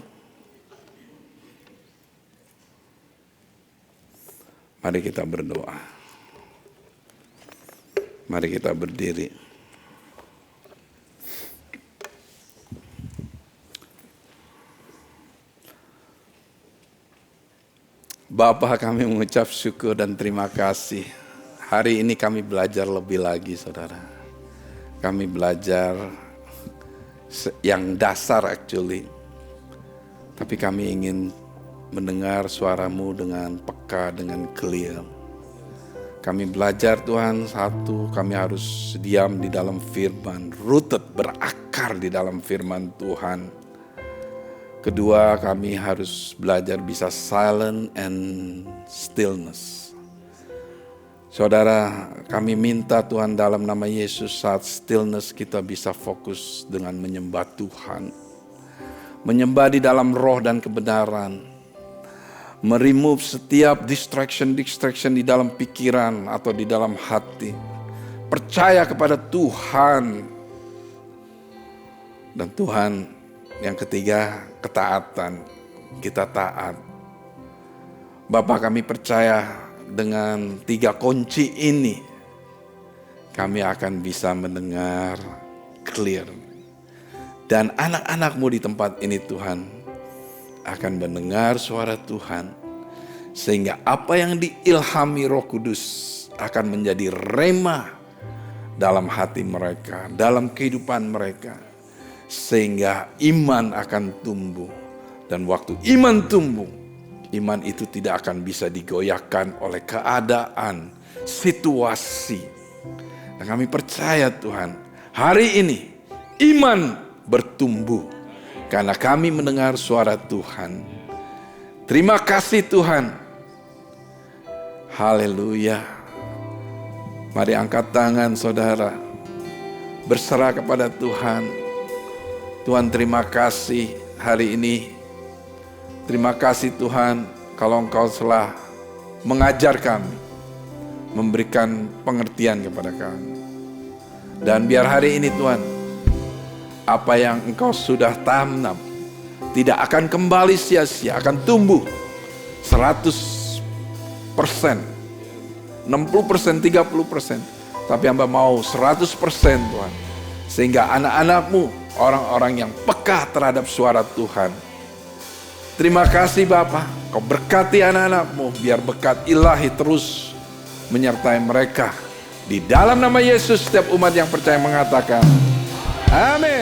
Mari kita berdoa. Mari kita berdiri. Bapa, kami mengucap syukur dan terima kasih. Hari ini kami belajar lebih lagi, saudara. Kami belajar yang dasar actually. Tapi kami ingin mendengar suaramu dengan peka, dengan clear. Kami belajar Tuhan, satu, kami harus diam di dalam firman, rooted, berakar di dalam firman Tuhan. Kedua, kami harus belajar bisa silent and stillness. Saudara, kami minta Tuhan dalam nama Yesus saat stillness kita bisa fokus dengan menyembah Tuhan. Menyembah di dalam roh dan kebenaran. Meremove setiap distraction di dalam pikiran atau di dalam hati. Percaya kepada Tuhan. Dan Tuhan, yang ketiga, ketaatan. Kita taat. Bapa, kami percaya dengan 3 kunci ini, kami akan bisa mendengar clear. Dan anak-anak-Mu di tempat ini Tuhan, akan mendengar suara Tuhan. Sehingga apa yang diilhami Roh Kudus akan menjadi rema dalam hati mereka, dalam kehidupan mereka. Sehingga iman akan tumbuh. Dan waktu iman tumbuh, iman itu tidak akan bisa digoyahkan oleh keadaan, situasi. Dan kami percaya Tuhan, hari ini iman bertumbuh. Karena kami mendengar suara Tuhan. Terima kasih Tuhan. Haleluya. Mari angkat tangan saudara. Berserah kepada Tuhan. Tuhan, terima kasih hari ini. Terima kasih Tuhan kalau Engkau telah mengajar kami, memberikan pengertian kepada kami. Dan biar hari ini Tuhan, apa yang Engkau sudah tanam tidak akan kembali sia-sia, akan tumbuh 100%, 60%, 30%. Tapi hamba mau 100% Tuhan. Sehingga anak-anak-Mu orang-orang yang peka terhadap suara Tuhan. Terima kasih Bapa, Kau berkati anak-anak-Mu, biar berkat ilahi terus menyertai mereka. Di dalam nama Yesus setiap umat yang percaya mengatakan, amin.